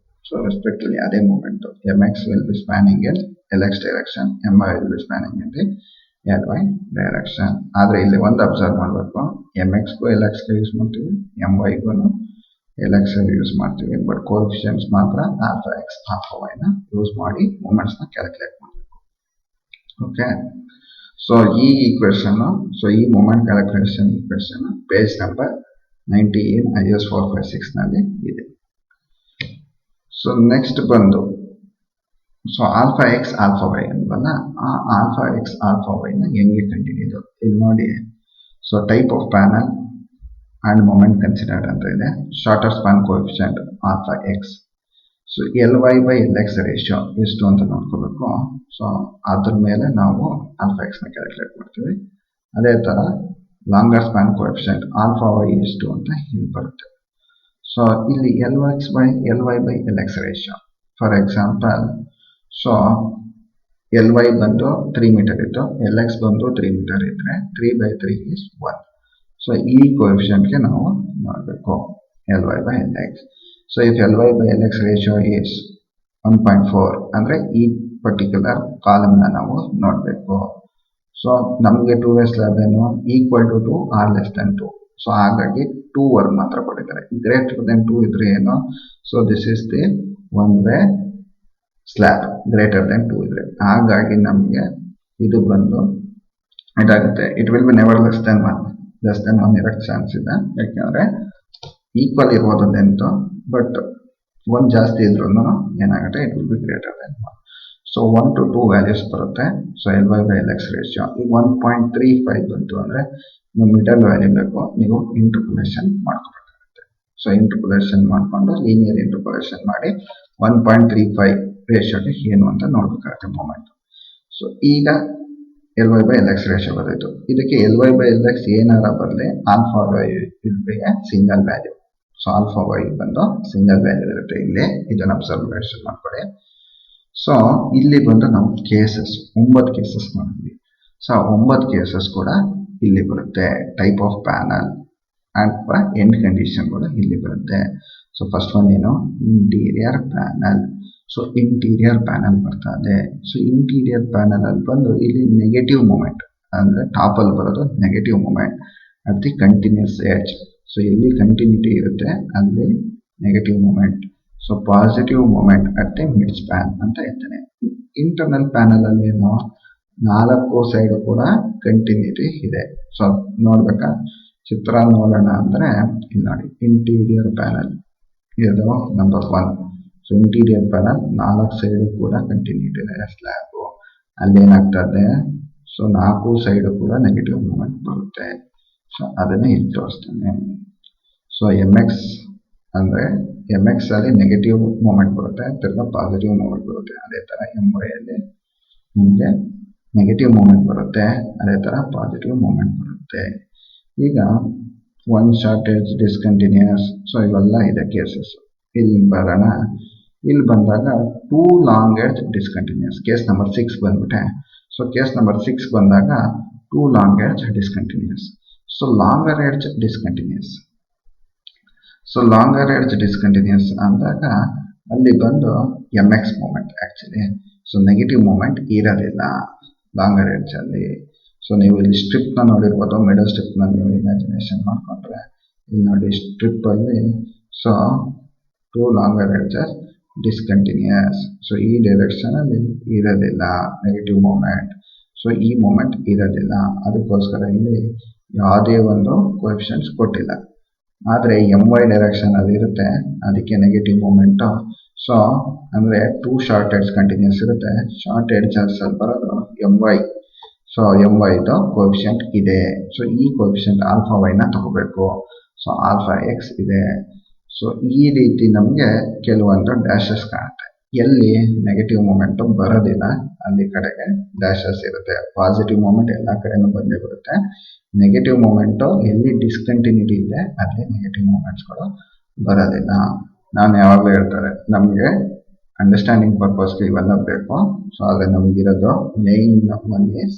So respectively ಅದೇ moment. mx will be spanning in Lx direction, my will be spanning in the Ly direction. ಆದ್ರೆ ಇಲ್ಲಿ ಒಂದು observe ಮಾಡಬೇಕು, mx ಗೂ Lx use ಮಾಡ್ತೀವಿ, my ಗೂ Lx use ಮಾಡ್ತೀವಿ. But coefficients ಮಾತ್ರ ಆಲ್ಫಾ ಎಕ್ಸ್ ಆಲ್ಫಾ ವೈ ನ ಯೂಸ್ ಮಾಡಿ ಮೂಮೆಂಟ್ಸ್ ನ ಕ್ಯಾಲ್ಕುಲೇಟ್ ಮಾಡಬೇಕು. ಓಕೆ. ಸೊ ಈ ಈಕ್ವೇಶನ್, ಸೊ ಈ moment calculation equation page number 90 in IS 456 ನಲ್ಲಿ ಇದೆ. ಸೊ ನೆಕ್ಸ್ಟ್ ಬಂದು, so alpha X alpha Y ಅಲ್ವಲ್ಲ, ಆ ಆಲ್ಫಾ ಎಕ್ಸ್ ಆಲ್ಫಾ ವೈ ನ ಹೆಂಗೆ ಕಂಡುಹಿಡಿಯೋದು? ಇಲ್ಲಿ ನೋಡಿ. So type of panel and moment considered ಅಂತ ಇದೆ. Shorter span coefficient alpha x. So Ly by Lx ratio ಎಷ್ಟು ಅಂತ ನೋಡ್ಕೋಬೇಕು. ಸೊ ಅದ್ರ ಮೇಲೆ ನಾವು ಆಲ್ಫಾ ಎಕ್ಸ್ ನ ಕ್ಯಾಲ್ಕುಲೇಟ್ ಮಾಡ್ತೀವಿ. ಅದೇ ತರ longer span coefficient alpha y ಎಷ್ಟು ಅಂತ ಇಲ್ಲಿ ಬರುತ್ತೆ. ಸೊ ಇಲ್ಲಿ Ly by Lx ratio. For example, so Ly ಬಂದು 3 ಮೀಟರ್ ಇತ್ತು, Lx ಬಂದು 3 ಮೀಟರ್ ಇದ್ರೆ 3/3 is 1. ಸೊ ಈ ಕೋಎಫಿಷಿಯಂಟ್ಗೆ ನಾವು ನೋಡಬೇಕು Ly by Lx. So if Ly by Lx ratio is 1.4 ಅಂದ್ರೆ ಈ ಪರ್ಟಿಕ್ಯುಲರ್ ಕಾಲಮ್ ನ ನಾವು ನೋಡಬೇಕು. ಸೊ ನಮಗೆ 2 ಸ್ಲ್ಯಾಬ್ ಏನು equal to 2 or less than 2. So ಹಾಗಾಗಿ 2 ವರ್ಗ್ ಮಾತ್ರ ಕೊಟ್ಟಿದ್ದಾರೆ. ಗ್ರೇಟರ್ ದೆನ್ 2 ಇದ್ರೆ ಏನು? So this is the one way slab. Greater than 2 ಇದ್ರೆ, ಹಾಗಾಗಿ ನಮಗೆ ಇದು ಬಂದು ಇದಾಗುತ್ತೆ. It will B never less than 1 ಇರಕ್ಕೆ ಚಾನ್ಸ್ ಇದೆ. ಯಾಕೆಂದ್ರೆ ಈಕ್ವಲ್ ಇರ್ಬೋದು ಲೆಂತ್, ಬಟ್ 1 ಜಾಸ್ತಿ ಇದ್ರೂ ಏನಾಗುತ್ತೆ, it will be greater than 1. So 1 to 2 values ಬರುತ್ತೆ. So Ly by Lx ratio ಈಗ 1.35 ಬಂತು ಅಂದ್ರೆ ನೀವು ಮಿಡಲ್ ವ್ಯಾಲ್ಯೂ ಬೇಕು, ನೀವು ಇಂಟರ್ಪೋಲೇಷನ್ ಮಾಡ್ಕೋಬೇಕಾಗುತ್ತೆ. ಸೊ ಇಂಟರ್ಪೋಲೇಷನ್ ಮಾಡ್ಕೊಂಡು ಲೀನಿಯರ್ ಇಂಟರ್ಪೋಲೇಷನ್ ಮಾಡಿ 1.35 ರೇಷಿಯೋಗೆ ಏನು ಅಂತ ನೋಡ್ಬೇಕಾಗುತ್ತೆ ಮೂಮೆಂಟ್. ಸೊ ಈಗ Ly by Lx ರೇಷಿಯೋ ಬರೋದು. ಇದಕ್ಕೆ Ly by Lx ಏನಾರ ಬರಲಿ, alpha y will be a single value. So alpha y ಬಂದು ಸಿಂಗಲ್ ವ್ಯಾಲ್ಯೂ ಇರುತ್ತೆ. ಇಲ್ಲಿ ಇದನ್ನ ಅಬ್ಸರ್ವೇಷನ್ ಮಾಡ್ಕೊಳ್ಳಿ. ಸೊ ಇಲ್ಲಿ ಬಂದು ನಾವು ಕೇಸಸ್ 9 ಕೇಸಸ್ ನೋಡಿದ್ವಿ. ಸೊ 9 ಕೇಸಸ್ ಕೂಡ ಇಲ್ಲಿ ಬರುತ್ತೆ. Type of panel and end condition ಕೂಡ ಇಲ್ಲಿ ಬರುತ್ತೆ. ಸೊ ಫಸ್ಟ್ ಒನ್ ಏನು? Interior panel. So interior panel ಬರ್ತಾ ಇದೆ. ಸೊ ಇಂಟೀರಿಯರ್ ಪ್ಯಾನಲ್ ಅಲ್ಲಿ ಬಂದು ಇಲ್ಲಿ ನೆಗೆಟಿವ್ ಮೂಮೆಂಟ್ ಅಂದ್ರೆ ಟಾಪ್ ಅಲ್ಲಿ ಬರೋದು negative moment at the continuous edge. So ಎಲ್ಲಿ ಕಂಟಿನ್ಯೂಟಿ ಇರುತ್ತೆ ಅಲ್ಲಿ negative moment. So positive moment at the mid span ಅಂತ ಹೇಳ್ತಾನೆ. ಇಂಟರ್ನಲ್ ಪ್ಯಾನಲ್ ಅಲ್ಲಿ ಏನು? 4 ಸೈಡ್ ಕೂಡ ಕಂಟಿನ್ಯೂಟಿ ಇದೆ. ಸೊ ನೋಡ್ಬೇಕಾ, ಚಿತ್ರ ನೋಡೋಣ ಅಂದ್ರೆ ಇಲ್ಲಿ ನೋಡಿ, ಇಂಟೀರಿಯರ್ ಪ್ಯಾನಲ್ ಇದು number 1. So interior panel 4 side ಕೂಡ ಕಂಟಿನ್ಯೂಟಿ ಇದೆ ಸ್ಲ್ಯಾಬ್. ಅಲ್ಲೇನಾಗ್ತದೆ, ಸೊ 4 ಸೈಡ್ ಕೂಡ ನೆಗೆಟಿವ್ ಮೂಮೆಂಟ್ ಬರುತ್ತೆ. ಸೊ ಅದನ್ನೇ ಇಲ್ಲಿ ತೋರಿಸ್ತೇನೆ. ಸೊ MX ಅಂದ್ರೆ MX ಅಲ್ಲಿ ನೆಗೆಟಿವ್ ಮೂಮೆಂಟ್ ಬರುತ್ತೆ, ತಿರ್ಗಾ ಪಾಸಿಟಿವ್ ಮೂಮೆಂಟ್ ಬರುತ್ತೆ. ಅದೇ ತರ MY ಅಲ್ಲಿ ನಿಮಗೆ ನೆಗೆಟಿವ್ ಮೂಮೆಂಟ್ ಬರುತ್ತೆ, ಅದೇ ತರ ಪಾಸಿಟಿವ್ ಮೂಮೆಂಟ್ ಬರುತ್ತೆ. ಈಗ 1 ಶಾರ್ಟೇಜ್ ಡಿಸ್ಕಂಟಿನ್ಯೂಸ್, ಸೊ ಇವೆಲ್ಲ ಇದೆ ಕೇಸಸ್. ಇಲ್ಲಿ ಬರೋಣ, ಇಲ್ಲಿ ಬಂದಾಗ 2 long edge discontinuous, case number 6 ಬಂದ್ಬಿಟ್ಟೆ. ಸೊ ಕೇಸ್ ನಂಬರ್ 6 ಬಂದಾಗ 2 long edge discontinuous. So longer edge discontinuous, so longer edge discontinuous ಅಂದಾಗ ಅಲ್ಲಿ ಬಂದು MX moment actually. So negative moment ಇರೋದಿಲ್ಲ ಲಾಂಗರ್ ಎಡ್ಜ್ ಅಲ್ಲಿ. ಸೊ ನೀವು ಇಲ್ಲಿ ಸ್ಟ್ರಿಪ್ ನ ನೋಡಿರ್ಬೋದು, ಮಿಡಲ್ ಸ್ಟ್ರಿಪ್ ನ ನೀವು ಇಮ್ಯಾಜಿನೇಷನ್ ಮಾಡ್ಕೊಂಡ್ರೆ ಇಲ್ಲಿ ನೋಡಿ, ಸ್ಟ್ರಿಪ್ ಅಲ್ಲಿ so 2 longer edges discontinuous. So ಈ ಡೈರೆಕ್ಷನ್ ಅಲ್ಲಿ ಇರೋದಿಲ್ಲ ನೆಗೆಟಿವ್ ಮೂಮೆಂಟ್. ಸೊ ಈ ಮೂಮೆಂಟ್ ಇರೋದಿಲ್ಲ, ಅದಕ್ಕೋಸ್ಕರ ಇಲ್ಲಿ ಯಾವುದೇ ಒಂದು ಕೋಎಫಿಷಿಯಂಟ್ಸ್ ಕೊಟ್ಟಿಲ್ಲ. ಆದ್ರೆ MY ಡೈರೆಕ್ಷನ್ ಅಲ್ಲಿ ಇರುತ್ತೆ, ಅದಕ್ಕೆ ನೆಗೆಟಿವ್ ಮೂಮೆಂಟ್. ಸೊ ಅಂದ್ರೆ 2 ಶಾರ್ಟ್ ಎಡ್ಜ್ ಕಂಟಿನ್ಯೂಸ್ ಇರುತ್ತೆ, ಶಾರ್ಟ್ ಎಡ್ಜಸ್ ಅಲ್ಲಿ ಬರೋದು MY. ಸೊ MY ದು ಕೋಎಫಿಷಿಯಂಟ್ ಇದೆ. ಸೊ ಈ ಕೋಎಫಿಷಿಯಂಟ್ ಆಲ್ಫಾ ವೈ ನ ತಗೋಬೇಕು. ಸೊ ಆಲ್ಫಾ ಎಕ್ಸ್ ಇದೆ. ಸೊ ಈ ರೀತಿ ನಮಗೆ ಕೆಲವೊಂದು ಡ್ಯಾಶಸ್ ಕಾಣುತ್ತೆ. ಎಲ್ಲಿ ನೆಗೆಟಿವ್ ಮೂಮೆಂಟ್ ಬರೋದಿಲ್ಲ ಅಲ್ಲಿ ಕಡೆಗೆ ಡ್ಯಾಶಸ್ ಇರುತ್ತೆ. ಪಾಸಿಟಿವ್ ಮೂಮೆಂಟ್ ಎಲ್ಲ ಕಡೆನೂ ಬಂದೇ ಬರುತ್ತೆ. ನೆಗೆಟಿವ್ ಮೂಮೆಂಟ್ ಎಲ್ಲಿ ಡಿಸ್ಕಂಟಿನ್ಯೂಟಿ ಇದೆ ಅಲ್ಲಿ ನೆಗೆಟಿವ್ ಮೂಮೆಂಟ್ಸ್ಗಳು ಬರೋದಿಲ್ಲ. ನಾನು ಯಾವಾಗಲೂ ಹೇಳ್ತಾರೆ, ನಮಗೆ ಅಂಡರ್ಸ್ಟ್ಯಾಂಡಿಂಗ್ ಪರ್ಪಸ್ಗೆ ಇವೆಲ್ಲ ಬೇಕು. ಸೊ ಆದರೆ ನಮಗಿರೋದು main one is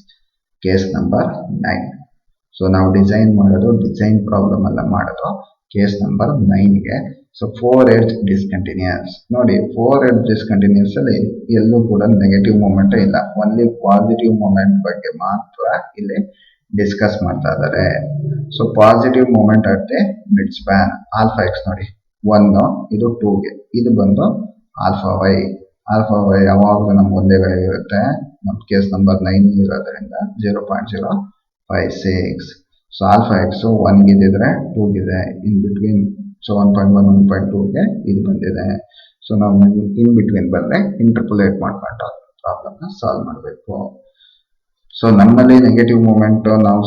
case number 9. So ನಾವು ಡಿಸೈನ್ ಮಾಡೋದು, ಡಿಸೈನ್ ಪ್ರಾಬ್ಲಮ್ ಎಲ್ಲ ಮಾಡೋದು ಕೇಸ್ ನಂಬರ್ 9ಗೆ. ಸೊ 4 ಎಡ್ಜ್ ಡಿಸ್ಕಂಟಿನ್ಯೂಸ್ ನೋಡಿ, 4 ಎಡ್ಜ್ ಡಿಸ್ಕಂಟಿನ್ಯೂಸ್ ಅಲ್ಲಿ ಎಲ್ಲೂ ಕೂಡ ನೆಗೆಟಿವ್ ಮೂಮೆಂಟ್ ಇಲ್ಲ, ಓನ್ಲಿ ಪಾಸಿಟಿವ್ ಮೂಮೆಂಟ್ ಬಗ್ಗೆ ಮಾತ್ರ ಇಲ್ಲಿ ಡಿಸ್ಕಸ್ ಮಾಡ್ತಾ ಇದ್ದಾರೆ. So positive moment at the mid span alpha X ನೋಡಿ 1, ಇದು 2ಗೆ, ಇದು ಬಂದು ಆಲ್ಫಾ ವೈ. ಆಲ್ಫಾ ವೈ ಯಾವಾಗಲೂ ನಮ್ಗೆ ಒಂದೇ ವ್ಯಾಲ್ಯೂ ಇರುತ್ತೆ. ನಮ್ಮ ಕೇಸ್ ನಂಬರ್ 9 ಇರೋದ್ರಿಂದ 0.056. ಸೊ ಆಲ್ಫಾ ಎಕ್ಸ್ 1 ಇದ್ದಿದ್ರೆ 2 ಇದೆ ಇನ್ ಬಿಟ್ವೀನ್. ಸೊ 1.1 1.2ಗೆ ಇದು ಬಂದಿದೆ. ಸೊ ನಾವು ಇನ್ ಬಿಟ್ವೀನ್ ಬಂದ್ರೆ ಇಂಟರ್ಪೋಲೇಟ್ ಮಾಡ್ಕೊಂಡು ಪ್ರಾಬ್ಲಮ್ ನ ಸಾಲ್ವ್ ಮಾಡಬೇಕು. ಸೊ ನಮ್ಮಲ್ಲಿ ನೆಗೆಟಿವ್ ಮೂಮೆಂಟ್ ನಾವು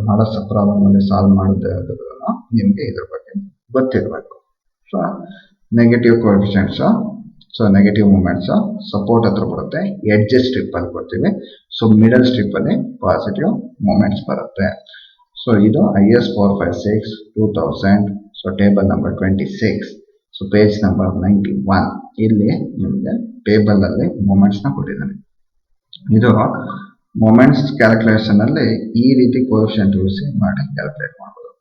ಮಾಡೋ ಪ್ರಾಬ್ಲಮ್ ಅಲ್ಲಿ ಸಾಲ್ವ್ ಮಾಡೋದು ನಿಮ್ಗೆ ಇದ್ರ ಬಗ್ಗೆ ಗೊತ್ತಿರಬೇಕು. So negative coefficients, so negative moments support ಹತ್ರ ಬರುತ್ತೆ, ಎಡ್ಜ್ ಸ್ಟ್ರಿಪ್ ಅಲ್ಲಿ ಕೊಡ್ತೀವಿ. ಸೊ ಮಿಡಲ್ ಸ್ಟ್ರಿಪ್ ಅಲ್ಲಿ ಪಾಸಿಟಿವ್ ಮೂಮೆಂಟ್ಸ್ ಬರುತ್ತೆ. ಸೊ ಇದು IS 456 2000. So table number 26. So page number 91. ಇಲ್ಲಿ ನಿಮಗೆ ಟೇಬಲ್ ಅಲ್ಲಿ ಮೂಮೆಂಟ್ಸ್ ನ ಕೊಟ್ಟಿದ್ದಾನೆ. ಇದು ಮೊಮೆಂಟ್ಸ್ ಕ್ಯಾಲ್ಕುಲೇಷನ್ ಅಲ್ಲಿ ಈ ರೀತಿ ಕೋಎಫಿಷಿಯಂಟ್ ಯೂಸ್ ಮಾಡಿ ಕ್ಯಾಲ್ಕುಲೇಟ್ ಮಾಡಬಹುದು.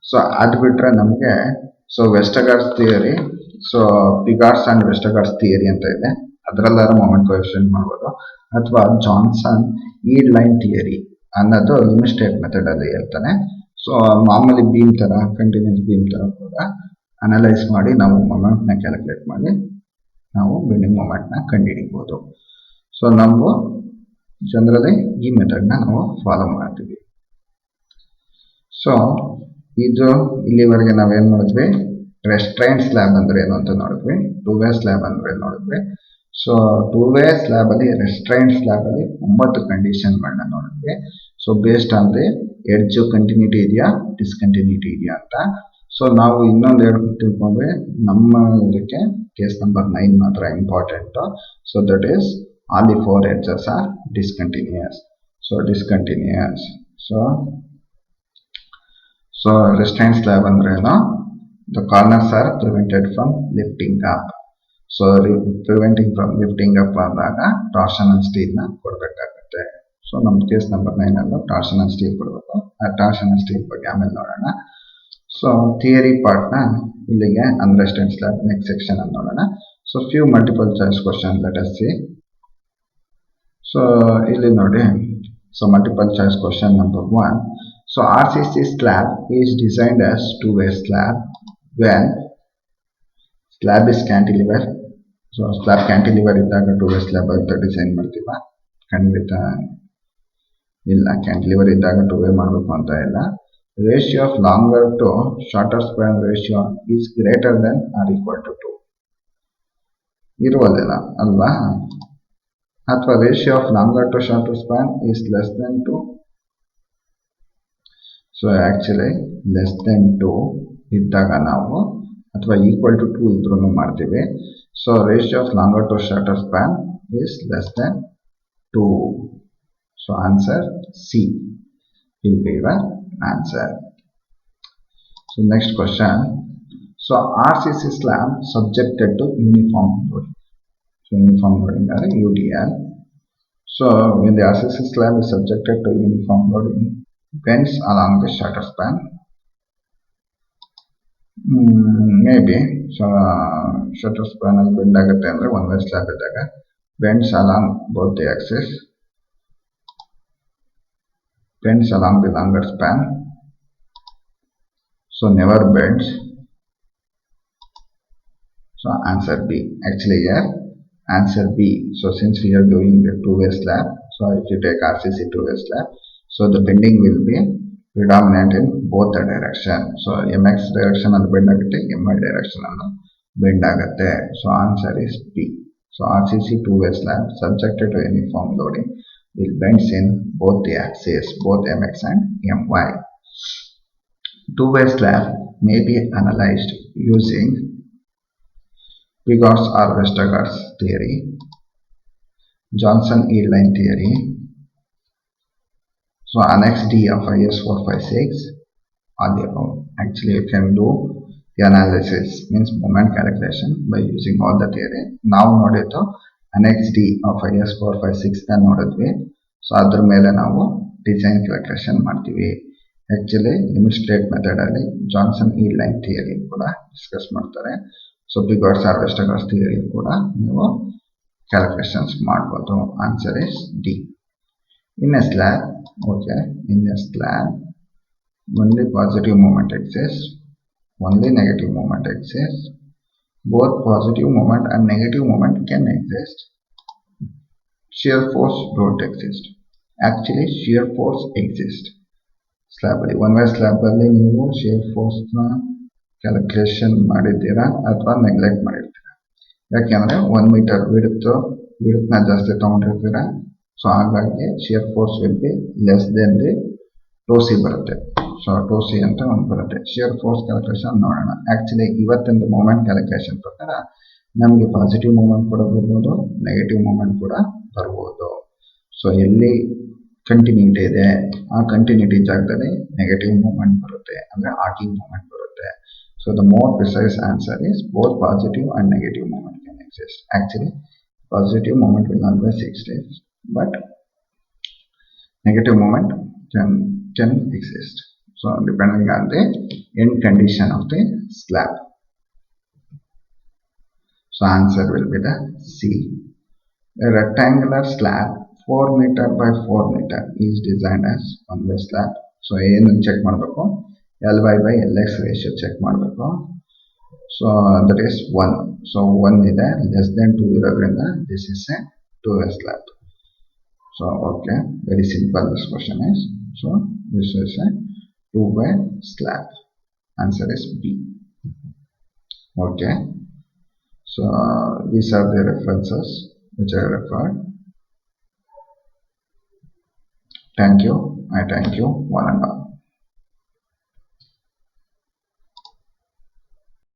ಸೊ ಅದು ಬಿಟ್ರೆ ನಮಗೆ so Westergaard's theory, so Pigeaud's and Westergaard's theory ಅಂತ ಇದೆ, ಅದರಲ್ಲಾದ್ರೂ ಮೊಮೆಂಟ್ ಕೋಎಫಿಷಿಯಂಟ್ ಮಾಡಬಹುದು. ಅಥವಾ ಜಾನ್ಸನ್ ಈಡ್ ಲೈನ್ ಥಿಯರಿ ಅನ್ನೋದು ಲಿಮಿಟ್ ಸ್ಟೇಟ್ ಮೆಥಡ್ ಅಲ್ಲಿ ಹೇಳ್ತಾನೆ. ಸೊ ಮಾಮೂಲಿ ಬೀಮ್ ತರ, ಕಂಟಿನ್ಯೂಸ್ ಬೀಮ್ ತರ ಕೂಡ ಅನಲೈಸ್ ಮಾಡಿ ನಾವು ಮೊಮೆಂಟ್ ನ ಕ್ಯಾಲ್ಕುಲೇಟ್ ಮಾಡಿ ನಾವು ಬೆಂಡಿಂಗ್ ಮೊಮೆಂಟ್ ನ ಕಂಡುಹಿಡಿಬಹುದು. ಸೊ ನಾವು ಜನರಲಿ ಈ ಮೆಥಡ್ ನ ನಾವು ಫಾಲೋ ಮಾಡ್ತೀವಿ. ಸೊ ಇದು ಇಲ್ಲಿವರೆಗೆ ನಾವೇನ್ ಮಾಡಿದ್ವಿ, ರೆಸ್ಟ್ರೈನ್ ಸ್ಲ್ಯಾಬ್ ಅಂದ್ರೆ ಏನು ಅಂತ ನೋಡಿದ್ವಿ, 2 ವೇ ಸ್ಲ್ಯಾಬ್ ಅಂದ್ರೆ ನೋಡಿದ್ವಿ. ಸೊ 2 ವೇ ಸ್ಲ್ಯಾಬ್ ಅಲ್ಲಿ, ರೆಸ್ಟ್ರೈನ್ ಸ್ಲ್ಯಾಬ್ ಅಲ್ಲಿ 9 ಕಂಡೀಷನ್ ಗಳನ್ನ ನೋಡಿದ್ವಿ. So based on the edge continuity ಇದೆಯಾ, ಡಿಸ್ಕಂಟಿನ್ಯೂಟಿ ಇದೆಯಾ ಅಂತ. ಸೊ ನಾವು ಇನ್ನೊಂದು ತಿಳ್ಕೊಂಡ್ವಿ, ನಮ್ಮ ಇದಕ್ಕೆ ಕೇಸ್ ನಂಬರ್ 9 ಮಾತ್ರ important. So that is all the 4 edges are discontinuous. So discontinuous. So restraint slab ಅಂದ್ರೆ ಏನು, the corners are prevented from lifting up. So preventing from lifting up ಆದಾಗ torsional steel ನ ಕೊಡಬೇಕಾಗುತ್ತೆ. ಸೊ ನಮ್ಮ case number 9 ಅಲ್ಲೂ torsional steel ಕೊಡಬೇಕು. ಆ torsional steel ಬಗ್ಗೆ ಆಮೇಲೆ ನೋಡೋಣ. ಸೊ ಥಿಯರಿ ಪಾರ್ಟ್ ನ ಇಲ್ಲಿಗೆ ಅನ್ರೆಸ್ಟ್ರೈನ್ಡ್ ಸ್ಲ್ಯಾಬ್ ನೆಕ್ಸ್ಟ್ ಸೆಕ್ಷನ್ ಅಲ್ಲಿ ನೋಡೋಣ. So few multiple choice questions let us see. So ಇಲ್ಲಿ ನೋಡಿ, so multiple choice question number 1. So RCC slab is designed as 2 way slab when slab is cantilever. So slab cantilever ಇದ್ದಾಗ 2 way slab ಅಂತ design ಮಾಡ್ತೀವ, ಖಂಡಿತ ಇಲ್ಲ, cantilever ಇದ್ದಾಗ 2 ಮಾಡಬೇಕು ಅಂತ ಇಲ್ಲ. Ratio of longer to shorter span ratio is greater than or equal to 2 ಇರುವುದಿಲ್ಲ ಅಲ್ವಾ? ಅಥವಾ ratio of longer to shorter span is less than 2. So actually less than 2 ಇದ್ದಾಗ ನಾವು ಅಥವಾ ಈಕ್ವಲ್ ಟು 2 ಇದ್ರೂ ಮಾಡ್ತೀವಿ. So ratio of longer to shorter span is less than 2. So answer C will be your answer. So next question. So RCC slab subjected to uniform loading. So uniform loading are UDL. So when the RCC slab is subjected to uniform loading, bends along the shutter span. Maybe so shutter span ಅಲ್ಲಿ bend ಆಗುತ್ತೆ ಅಂದ್ರೆ one way slab ಇದ್ದಾಗ bends along both the axis. Bends along the longer span, so never bends. So answer B. Actually here answer B. So since we are doing the two-way slab, so if you take RCC two-way slab, so the bending will be predominant in both the direction. So MX direction and bend agutte, MY direction and bend agutte. So answer is B. So RCC two-way slab subjected to uniform loading will bends in both the axes, both MX and MY. Two-way slab may be analyzed using Pigot's or Westergaard's theory, Johnson yield line theory. So annex D of IS 456 or the above. Actually you can do the analysis, means moment calculation, by using all the theory. Now ನೋಡಿದ್ದು annex D of IS 456 ನೋಡಿದ್ವಿ. So ಅದ್ರ ಮೇಲೆ ನಾವು design calculation ಮಾಡ್ತೀವಿ. Actually limit state method ಅಲ್ಲಿ Johnson yield line theory ಕೂಡ discuss ಮಾಡ್ತಾರೆ. So ಪಿಗಾಟ್ಸ್ R ವೆಸ್ಟರ್ಗಾರ್ಡ್ಸ್ theory ಕೂಡ ನೀವು ಕ್ಯಾಲ್ಕುಲೇಷನ್ಸ್ ಮಾಡ್ಬೋದು. Answer is D. In a slab, okay, in a slab only positive moment exists, only negative moment exists. Both positive moment and negative moment can exist. Shear force don't exist. Actually shear force exists. Slab ಅಲ್ಲಿ one way slab ಅಲ್ಲಿ ನೀವು shear force ನ calculation ಮಾಡಿದ್ದೀರಾ ಅಥವಾ neglect ಮಾಡಿರ್ತೀರಾ? ಯಾಕೆಂದ್ರೆ 1 metre width ನ ಜಾಸ್ತಿ ತಗೊಂಡಿರ್ತೀರಾ. ಸೊ ಹಾಗಾಗಿ shear force will be less than the tau c ಬರುತ್ತೆ. ಸೊ ಟೋಸಿ ಅಂತ ಒಂದು ಬರುತ್ತೆ. ಶಿಯರ್ ಫೋರ್ಸ್ ಕ್ಯಾಲ್ಕುಲೇಷನ್ ನೋಡೋಣ. ಆಕ್ಚುಲಿ ಇವತ್ತಿನ ಮೂಮೆಂಟ್ ಕ್ಯಾಲ್ಕುಲೇಷನ್ ಪ್ರಕಾರ ನಮಗೆ ಪಾಸಿಟಿವ್ ಮೂಮೆಂಟ್ ಕೂಡ ಬರ್ಬೋದು, ನೆಗೆಟಿವ್ ಮೂಮೆಂಟ್ ಕೂಡ ಬರ್ಬೋದು. ಸೊ ಎಲ್ಲಿ ಕಂಟಿನ್ಯೂಟಿ ಇದೆ ಆ ಕಂಟಿನ್ಯೂಟಿ ಜಾಗದಲ್ಲಿ ನೆಗೆಟಿವ್ ಮೂಮೆಂಟ್ ಬರುತ್ತೆ, ಅಂದ್ರೆ ಆರ್ಕಿಂಗ್ ಮೂಮೆಂಟ್ ಬರುತ್ತೆ. So the more precise answer is both positive and negative moment can exist. Actually positive moment will always exist, but negative moment can exist. So depending on the end condition of the slab. So answer will be the C. A rectangular slab 4 meter by 4 meter is designed as one way slab. So ಏನು check ಮಾಡಬೇಕು, Ly by Lx ratio check ಮಾಡಬೇಕು. So that is 1. So 1 ಇದೆ, less than 2 ಇರೋದ್ರಿಂದ this is a 2-way slab. So okay, very simple this question is. So this is a 2-way slab. Answer is B. Okay. So these are the references which I referred. Thank you. I thank you one and all.